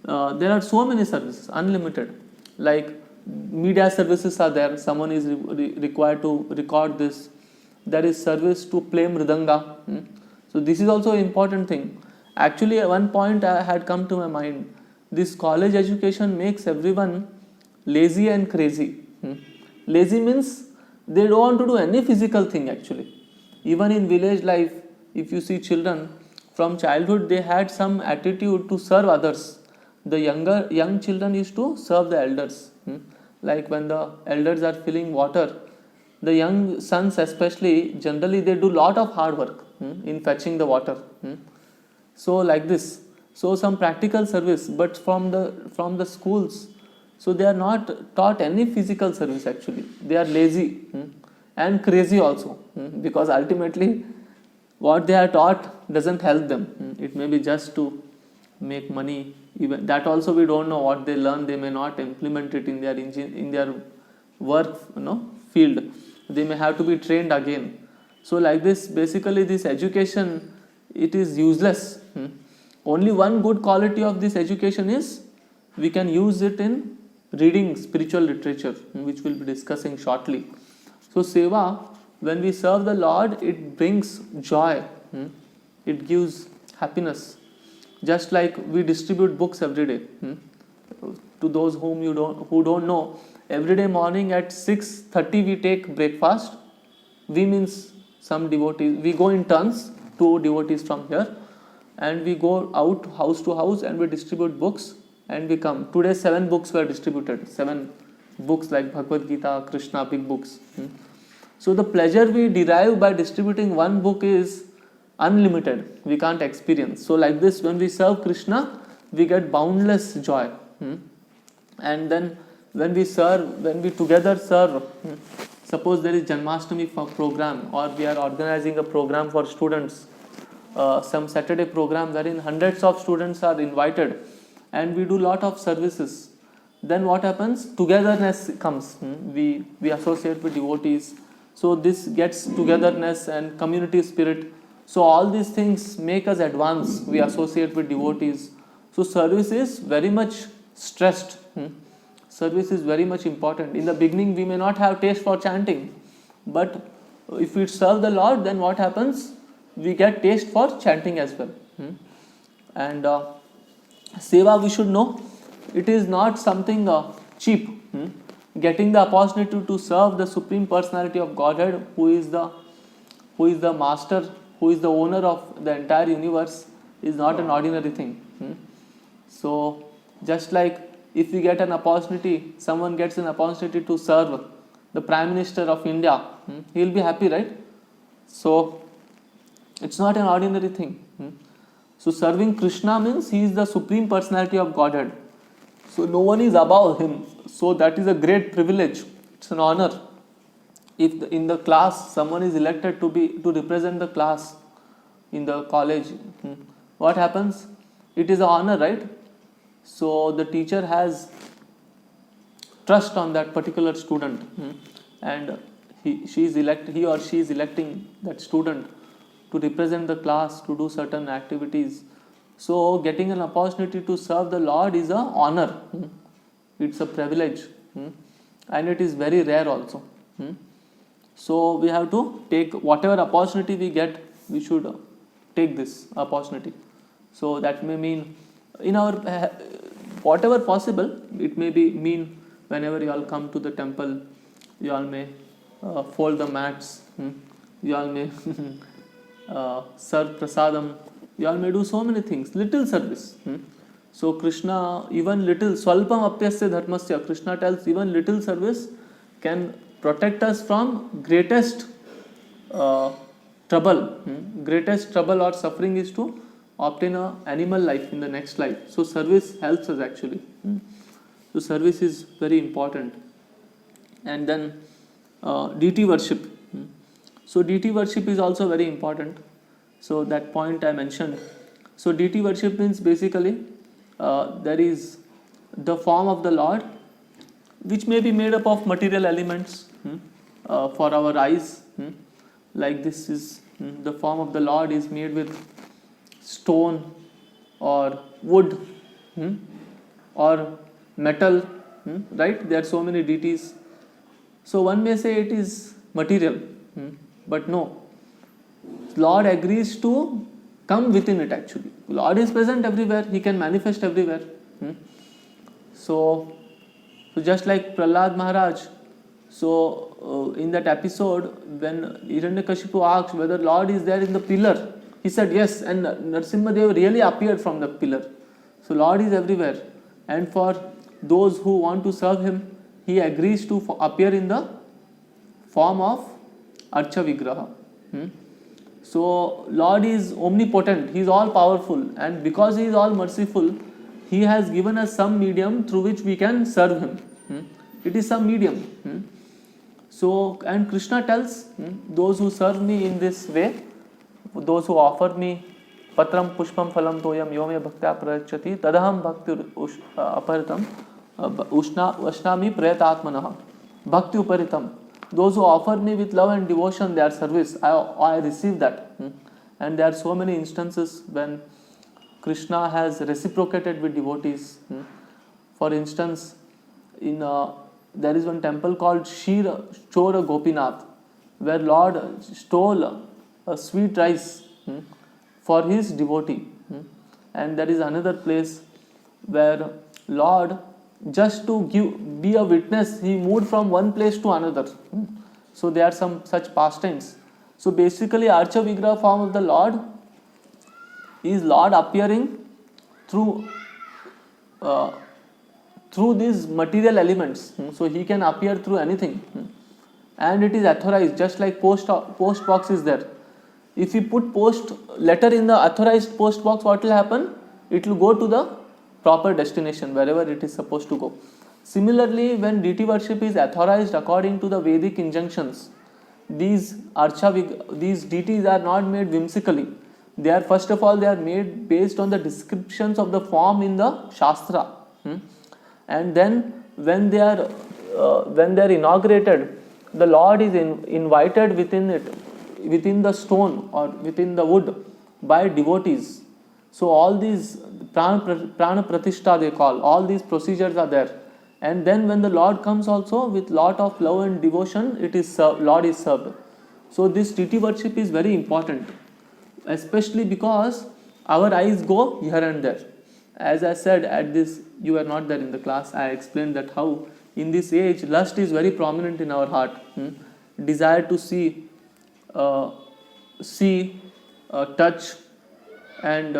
There are so many services, unlimited. Like media services are there. Someone is required to record this. There is service to play mridanga. So this is also an important thing. Actually, at one point I had come to my mind. This college education makes everyone lazy and crazy. Lazy means they don't want to do any physical thing actually. Even in village life, if you see children, from childhood they had some attitude to serve others. The young children used to serve the elders. Like when the elders are filling water, the young sons especially, generally they do lot of hard work in fetching the water. So like this. So some practical service, but from the schools, so they are not taught any physical service actually. They are lazy and crazy also, because ultimately what they are taught doesn't help them. It may be just to make money. Even that also we don't know what they learn. They may not implement it in their work field. They may have to be trained again. So like this, basically this education, it is useless. Only one good quality of this education is we can use it in reading spiritual literature, which we'll be discussing shortly. So seva, when we serve the Lord, it brings joy. It gives happiness. Just like we distribute books every day. To those who don't know, every day morning at 6:30 we take breakfast. We means some devotees. We go in turns, 2 devotees from here, and we go out house to house and we distribute books and we come. Today 7 books were distributed. 7 books like Bhagavad Gita, Krishna, big books. So the pleasure we derive by distributing one book is unlimited. We can't experience. So like this, when we serve Krishna, we get boundless joy. And then when we together serve, suppose there is Janmashtami program, or we are organizing a program for students, some Saturday program wherein hundreds of students are invited, and we do lot of services. Then what happens? Togetherness comes. We associate with devotees. So this gets togetherness and community spirit. So all these things make us advance. We associate with devotees. So service is very much stressed. Service is very much important. In the beginning, we may not have taste for chanting, but if we serve the Lord, then what happens? We get taste for chanting as well. And seva, we should know, it is not something cheap. Getting the opportunity to serve the Supreme Personality of Godhead, who is the master, who is the owner of the entire universe, is not an ordinary thing. So just like if we get an opportunity, someone gets an opportunity to serve the Prime Minister of India, he will be happy, right? So it's not an ordinary thing. So serving Krishna means he is the Supreme Personality of Godhead. So no one is above him. So that is a great privilege. It's an honor. If in the class someone is elected to represent the class in the college, what happens? It is an honor, right? So the teacher has trust on that particular student, and he or she is electing that student to represent the class, to do certain activities. So getting an opportunity to serve the Lord is an honor. It's a privilege, and it is very rare also. So we have to take whatever opportunity we get. We should take this opportunity. So that may mean in our whatever possible. It may mean whenever you all come to the temple, you all may fold the mats. You all may serve prasadam. You all may do so many things. Little service. So Krishna, even little, swalpam apyasya dharmasya, Krishna tells even little service can protect us from greatest trouble. Greatest trouble or suffering is to obtain a animal life in the next life. So service helps us actually. So service is very important. And then deity worship. So deity worship is also very important. So that point I mentioned. So deity worship means basically there is the form of the Lord, which may be made up of material elements for our eyes. Like this is the form of the Lord is made with stone or wood or metal, right? There are so many deities. So one may say it is material, but no. Lord agrees to come within it actually. Lord is present everywhere, He can manifest everywhere. So just like Prahlad Maharaj, so in that episode when Hiranyakashipu asked whether Lord is there in the pillar, he said yes, and Narasimhadev really appeared from the pillar. So Lord is everywhere, and for those who want to serve Him, He agrees to appear in the form of Archa Vigraha. So Lord is omnipotent, He is all powerful, and because He is all merciful, He has given us some medium through which we can serve Him. It is some medium. So, and Krishna tells, those who serve me in this way, those who offer me patram pushpam phalam toyam yome bhaktya prayachati tadaham bhakti aparitam vashnami prayatatmanah bhakti uparitam. Those who offer me with love and devotion their service, I receive that. And there are so many instances when Krishna has reciprocated with devotees. For instance, in there is one temple called Shira Chora Gopinath, where Lord stole a sweet rice for His devotee. And there is another place where Lord, just to be a witness, He moved from one place to another. So there are some such pastimes. So basically Archa Vigraha form of the Lord is Lord appearing through these material elements. So He can appear through anything. And it is authorized, just like post box is there. If you put post letter in the authorized post box, what will happen? It will go to the proper destination, wherever it is supposed to go. Similarly, when deity worship is authorized according to the Vedic injunctions, these deities are not made whimsically. They are, first of all, they are made based on the descriptions of the form in the Shastra. And then when they are inaugurated, the Lord is invited within the stone or within the wood by devotees. So all these prana pratishtha they call, all these procedures are there. And then when the Lord comes also with lot of love and devotion, Lord is served. So this deity worship is very important, especially because our eyes go here and there. As I said, you were not there in the class, I explained that how in this age lust is very prominent in our heart. Desire to see, touch, and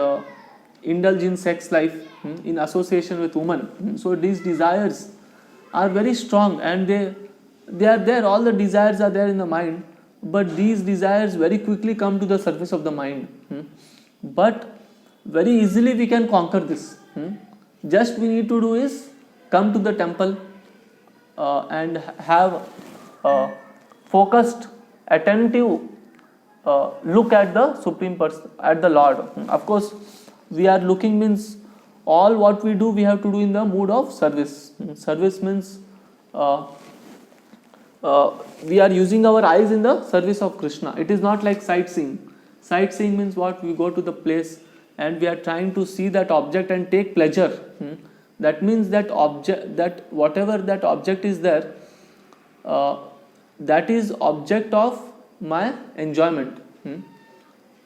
indulge in sex life in association with women. So these desires are very strong, and they are there. All the desires are there in the mind, but these desires very quickly come to the surface of the mind. But very easily we can conquer this. Just we need to do is come to the temple and have focused, attentive look at the Supreme Person, at the Lord. Of course, we are looking means all what we do, we have to do in the mood of service. Service means we are using our eyes in the service of Krishna. It is not like sightseeing. Sightseeing means what? We go to the place and we are trying to see that object and take pleasure. That means that whatever that object is there, that is object of my enjoyment.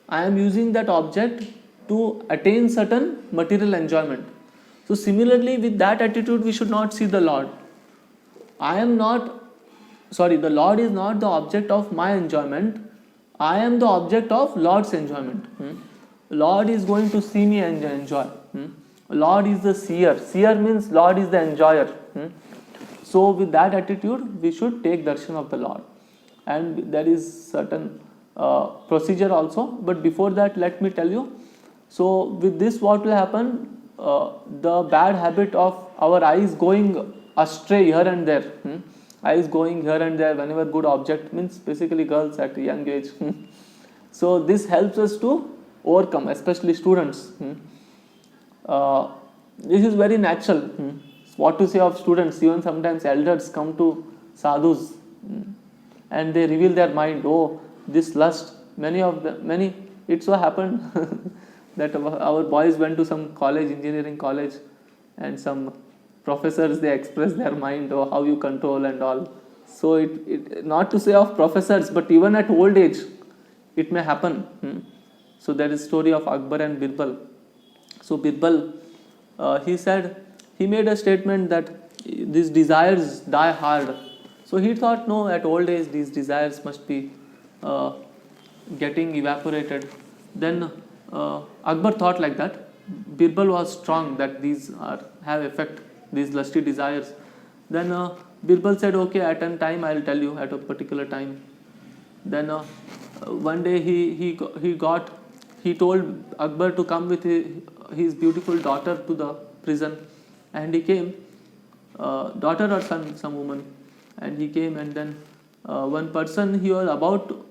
I am using that object to attain certain material enjoyment. So similarly, with that attitude, we should not see the Lord. The Lord is not the object of my enjoyment. I am the object of Lord's enjoyment. Lord is going to see me and enjoy. Lord is the seer. Seer means Lord is the enjoyer. So with that attitude, we should take darshan of the Lord. And there is certain procedure also. But before that, let me tell you, So with this, what will happen? The bad habit of our eyes going astray here and there, eyes going here and there whenever good object, means basically girls at a young age. So this helps us to overcome, especially students. This is very natural. What to say of students? Even sometimes elders come to sadhus, and they reveal their mind. Oh, this lust. Many. It so happened that our boys went to some college, engineering college, and some professors, they express their mind, or how you control and all. So it not to say of professors, but even at old age, it may happen. So there is story of Akbar and Birbal. So Birbal, he made a statement that these desires die hard. So he thought, no, at old age these desires must be getting evaporated. Then Akbar thought like that. Birbal was strong that these have effect, these lusty desires. Then Birbal said, okay, at a time I'll tell you, at a particular time. Then one day he told Akbar to come with his beautiful daughter to the prison, and he came, daughter or son, some woman, and he came, and then one person, he was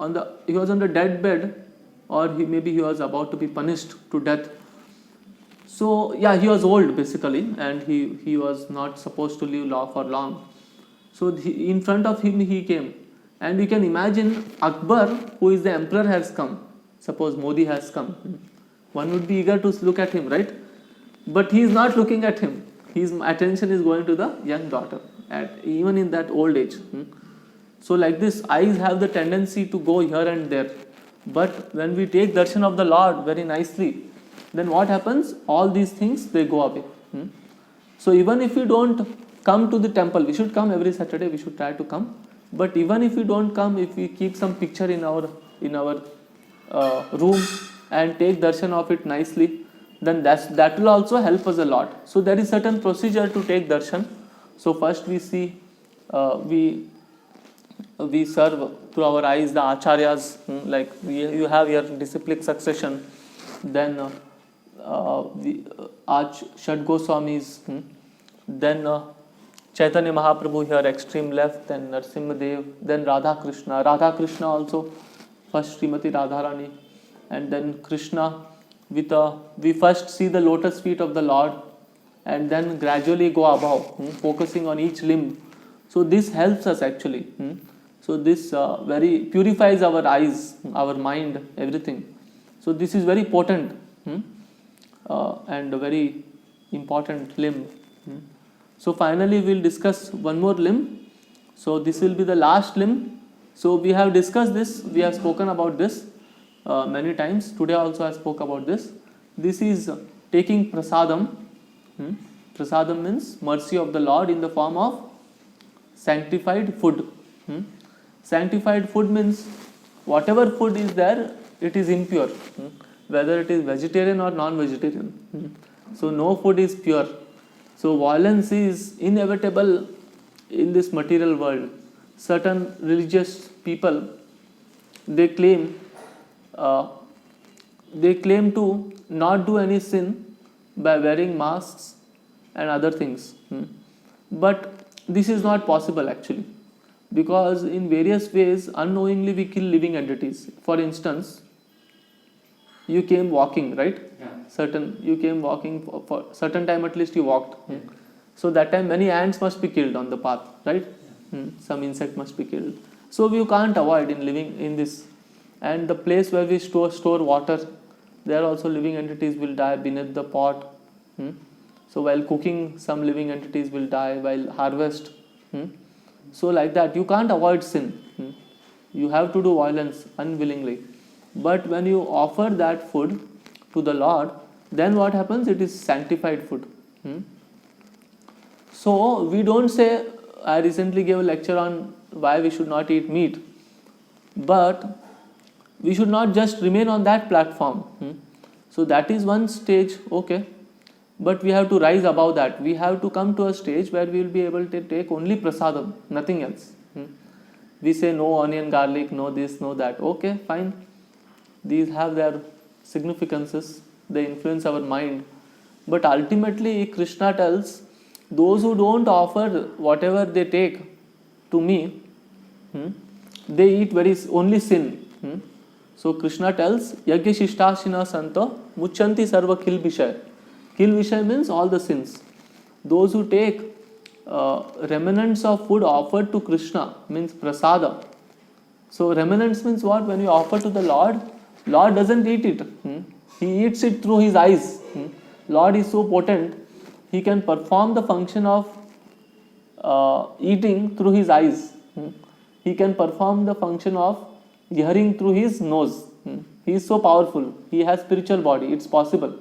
on the dead bed, or he was about to be punished to death. So yeah, he was old basically, and he was not supposed to live for long. So in front of him he came, and you can imagine Akbar, who is the emperor, has come. Suppose Modi has come, one would be eager to look at him, right? But he is not looking at him. His attention is going to the young daughter, even in that old age. So like this, eyes have the tendency to go here and there. But when we take darshan of the Lord very nicely, then what happens? All these things, they go away. So even if we don't come to the temple, we should come every Saturday, we should try to come. But even if we don't come, if we keep some picture in our room and take darshan of it nicely, then that will also help us a lot. So there is certain procedure to take darshan. So first we see, we serve through our eyes the acharyas, like you have your disciplic succession. Then Shad Goswamis, then Chaitanya Mahaprabhu here extreme left, then Narsimha Dev, then Radha Krishna also, first Srimati Radharani, and then Krishna with we first see the lotus feet of the Lord, and then gradually go above, focusing on each limb. So this helps us actually. So this very purifies our eyes, our mind, everything. So this is very potent and a very important limb. So finally we'll discuss one more limb. So this will be the last limb. So we have discussed this, we have spoken about this many times. Today also I spoke about this. This is taking prasadam. Prasadam means mercy of the Lord in the form of sanctified food. Sanctified food means whatever food is there, it is impure, whether it is vegetarian or non-vegetarian. So no food is pure. So violence is inevitable in this material world. Certain religious people, they claim to not do any sin by wearing masks and other things. But this is not possible actually, because in various ways unknowingly we kill living entities. For instance, you came walking, right? You came walking for certain time, at least you walked. So that time many ants must be killed on the path, right? Some insect must be killed. So you can't avoid in living in this. And the place where we store water, there also living entities will die beneath the pot. So while cooking, some living entities will die while harvest. So like that, you can't avoid sin. You have to do violence unwillingly. But when you offer that food to the Lord, then what happens? It is sanctified food. So we don't say, I recently gave a lecture on why we should not eat meat. But we should not just remain on that platform. So that is one stage, okay. But we have to rise above that. We have to come to a stage where we will be able to take only prasadam, nothing else. We say no onion, garlic, no this, no that. Okay, fine. These have their significances, they influence our mind. But ultimately, Krishna tells those who don't offer whatever they take to me, they eat only sin. So Krishna tells, Yagya Shishtashina Santa Muchanti Sarva Kil Vishay. Kil Vishay means all the sins. Those who take remnants of food offered to Krishna means prasada. So remnants means what? When you offer to the Lord, Lord doesn't eat it. He eats it through his eyes. Lord is so potent, he can perform the function of eating through his eyes. He can perform the function of hearing through his nose. He is so powerful. He has spiritual body. It's possible.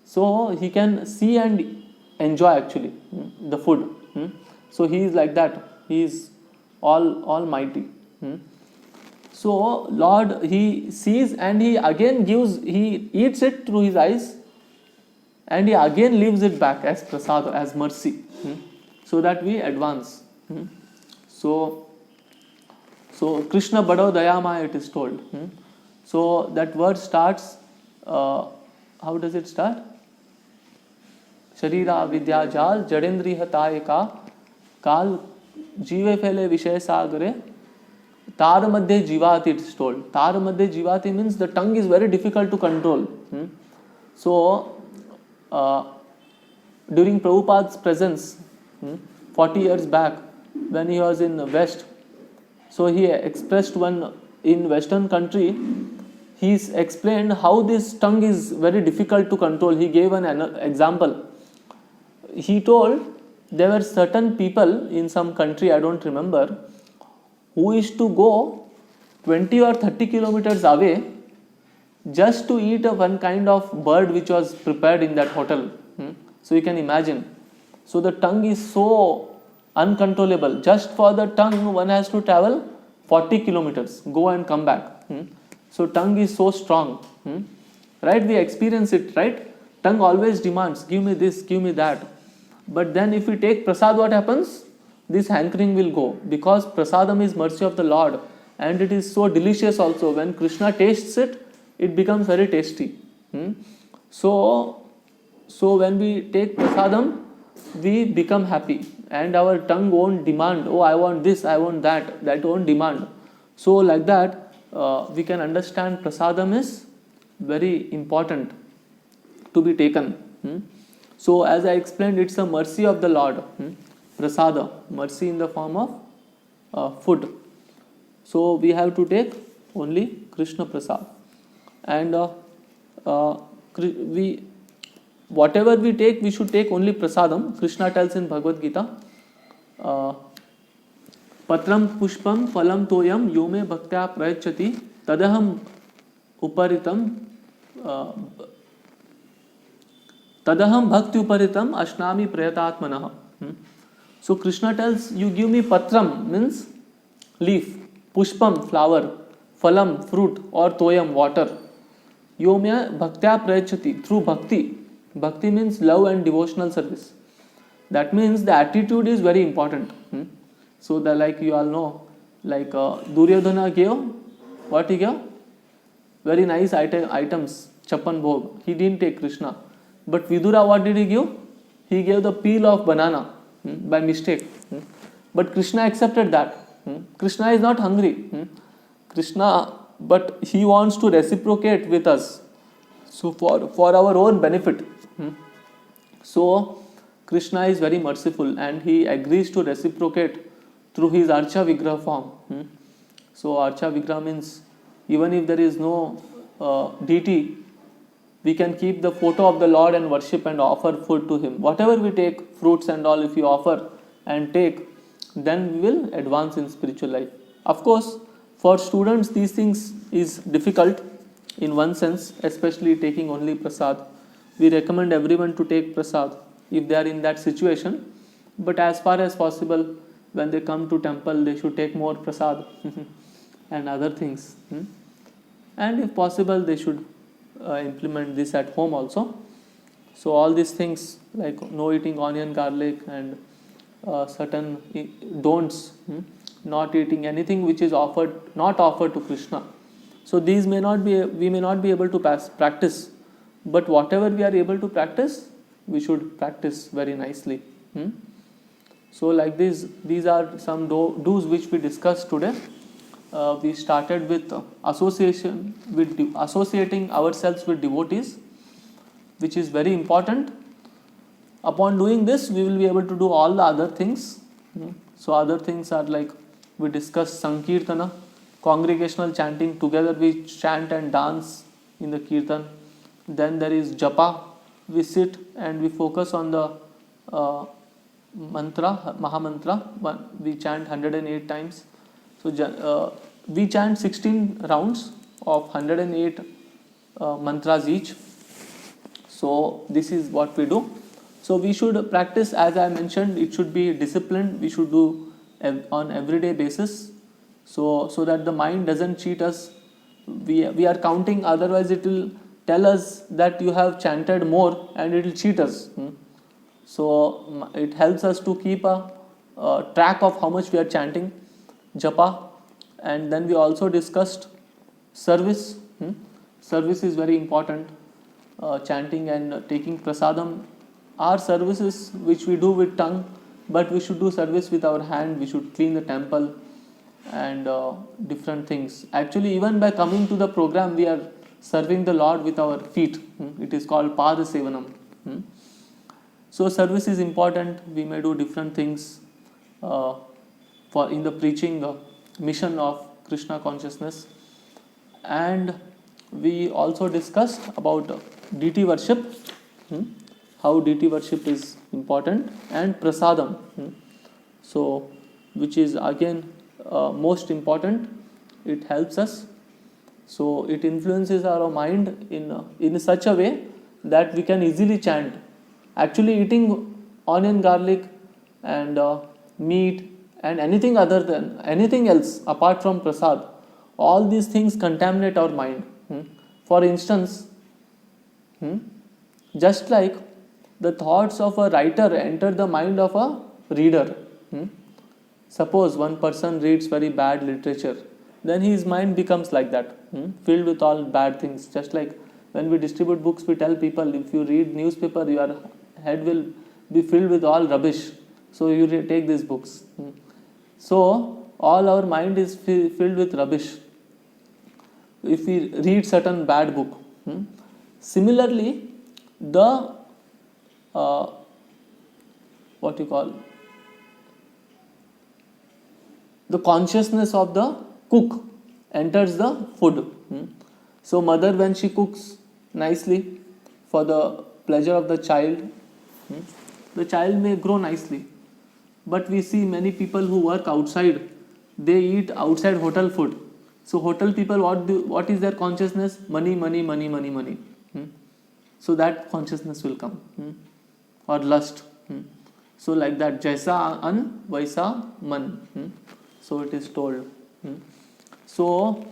So he can see and enjoy actually the food. So he is like that. He is almighty. So Lord, he sees and he again gives, he eats it through his eyes and he again leaves it back as prasad, as mercy, so that we advance. So Krishna Bado Dayamaya, it is told. So that word starts, how does it start? Sharira Vidya Jal Jadendri Hataye Ka Kal Jive Phele Vishay Sagare Tar Madhye Jivati, it is told. Tar Madhye Jivati means the tongue is very difficult to control. So during Prabhupada's presence 40 years back, when he was in the West, so he expressed one in Western country, he explained how this tongue is very difficult to control. He gave an example. He told there were certain people in some country, I don't remember, who used to go 20 or 30 kilometers away just to eat one kind of bird which was prepared in that hotel. So you can imagine. So the tongue is so uncontrollable. Just for the tongue, one has to travel 40 kilometers, go and come back. So tongue is so strong. Right? We experience it, right? Tongue always demands, give me this, give me that. But then if we take prasad, what happens? This hankering will go, because prasadam is mercy of the Lord and it is so delicious also. When Krishna tastes it, it becomes very tasty. So when we take prasadam, we become happy and our tongue won't demand, oh I want this, I want that won't demand. So like that we can understand prasadam is very important to be taken. So as I explained, it's a mercy of the Lord. Prasada, mercy in the form of food. So we have to take only Krishna Prasad. And whatever we take, we should take only prasadam. Krishna tells in Bhagavad Gita, Patram pushpam phalam toyam yome bhaktya prayachati tadaham uparitam bhakti uparitam ashnami prayatatmanah. So Krishna tells, you give me patram, means leaf, pushpam, flower, phalam, fruit, or toyam, water. Yome bhaktya prayachati, through bhakti. Bhakti means love and devotional service. That means the attitude is very important. So like you all know, like Duryodhana gave, what he gave? Very nice items, Chapan Bhog. He didn't take Krishna. But Vidura, what did he give? He gave the peel of banana by mistake. But Krishna accepted that. Krishna is not hungry. Krishna, but he wants to reciprocate with us. So for our own benefit. So Krishna is very merciful and he agrees to reciprocate through his Archa Vigraha form. So Archa Vigraha means even if there is no deity, we can keep the photo of the Lord and worship and offer food to him. Whatever we take, fruits and all, if you offer and take, then we will advance in spiritual life. Of course, for students these things is difficult in one sense, especially taking only prasad. We recommend everyone to take prasad if they are in that situation. But as far as possible, when they come to temple, they should take more prasad and other things. And if possible, they should implement this at home also. So all these things like no eating onion, garlic, and certain don'ts, not eating anything which is not offered to Krishna. So these we may not be able to practice, but whatever we are able to practice, we should practice very nicely. So like this, these are some do's which we discussed today. We started with associating ourselves with devotees, which is very important. Upon doing this, we will be able to do all the other things. So other things are like we discussed Sankirtana, congregational chanting. Together we chant and dance in the Kirtan. Then there is Japa. We sit and we focus on the mantra, Mahamantra. We chant 108 times. So we chant 16 rounds of 108 mantras each. So this is what we do. So we should practice, as I mentioned, it should be disciplined. We should do on everyday basis, so that the mind doesn't cheat us. We are counting, otherwise it will tell us that you have chanted more and it will cheat us. So it helps us to keep a track of how much we are chanting, japa. And then we also discussed service. Service is very important. Chanting and taking prasadam are services which we do with tongue, but we should do service with our hand. We should clean the temple and different things. Actually, even by coming to the program, we are serving the Lord with our feet. It is called pada sevanam. So service is important. We may do different things for in the preaching mission of Krishna consciousness. And we also discussed about deity worship, how deity worship is important, and prasadam. So which is again most important. It helps us. So it influences our mind in such a way that we can easily chant. Actually, eating onion, garlic, and meat, and anything else apart from prasad, all these things contaminate our mind. For instance, just like the thoughts of a writer enter the mind of a reader. Suppose one person reads very bad literature, then his mind becomes like that, filled with all bad things. Just like when we distribute books, we tell people, if you read newspaper, your head will be filled with all rubbish, so you take these books. So all our mind is filled with rubbish if we read certain bad book. Similarly, the the consciousness of the cook enters the food. So mother, when she cooks nicely for the pleasure of the child, the child may grow nicely. But we see many people who work outside, they eat outside hotel food. So hotel people, what is their consciousness? Money, money, money, money, money. So that consciousness will come. Or lust. So like that, jaisa an vaisa man. So it is told. So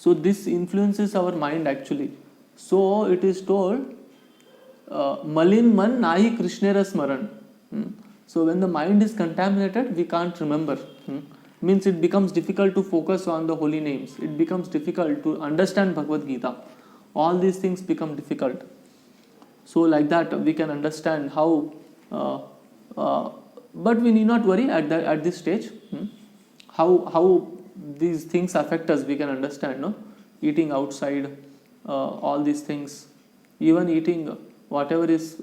this influences our mind actually. So it is told, malin man nahi krishnera smaran. So when the mind is contaminated, we can't remember. Means it becomes difficult to focus on the holy names. It becomes difficult to understand Bhagavad Gita. All these things become difficult. So like that, we can understand how. But we need not worry at this stage. How these things affect us, we can understand. No, eating outside, all these things, even eating whatever is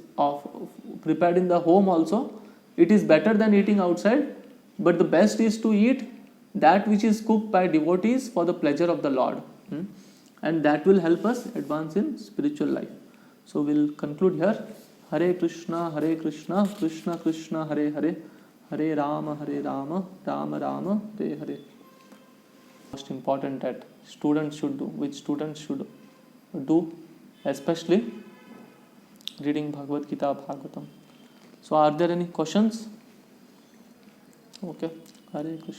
prepared in the home also, it is better than eating outside. But the best is to eat that which is cooked by devotees for the pleasure of the Lord. And that will help us advance in spiritual life. So we'll conclude here. Hare Krishna, Krishna Krishna, Hare Hare, Hare Rama, Rama Rama, Hare Hare. Most important that students should do, which students should do, especially reading Bhagavad Gita, Bhagavatam. So are there any questions? Okay. Hare Krishna.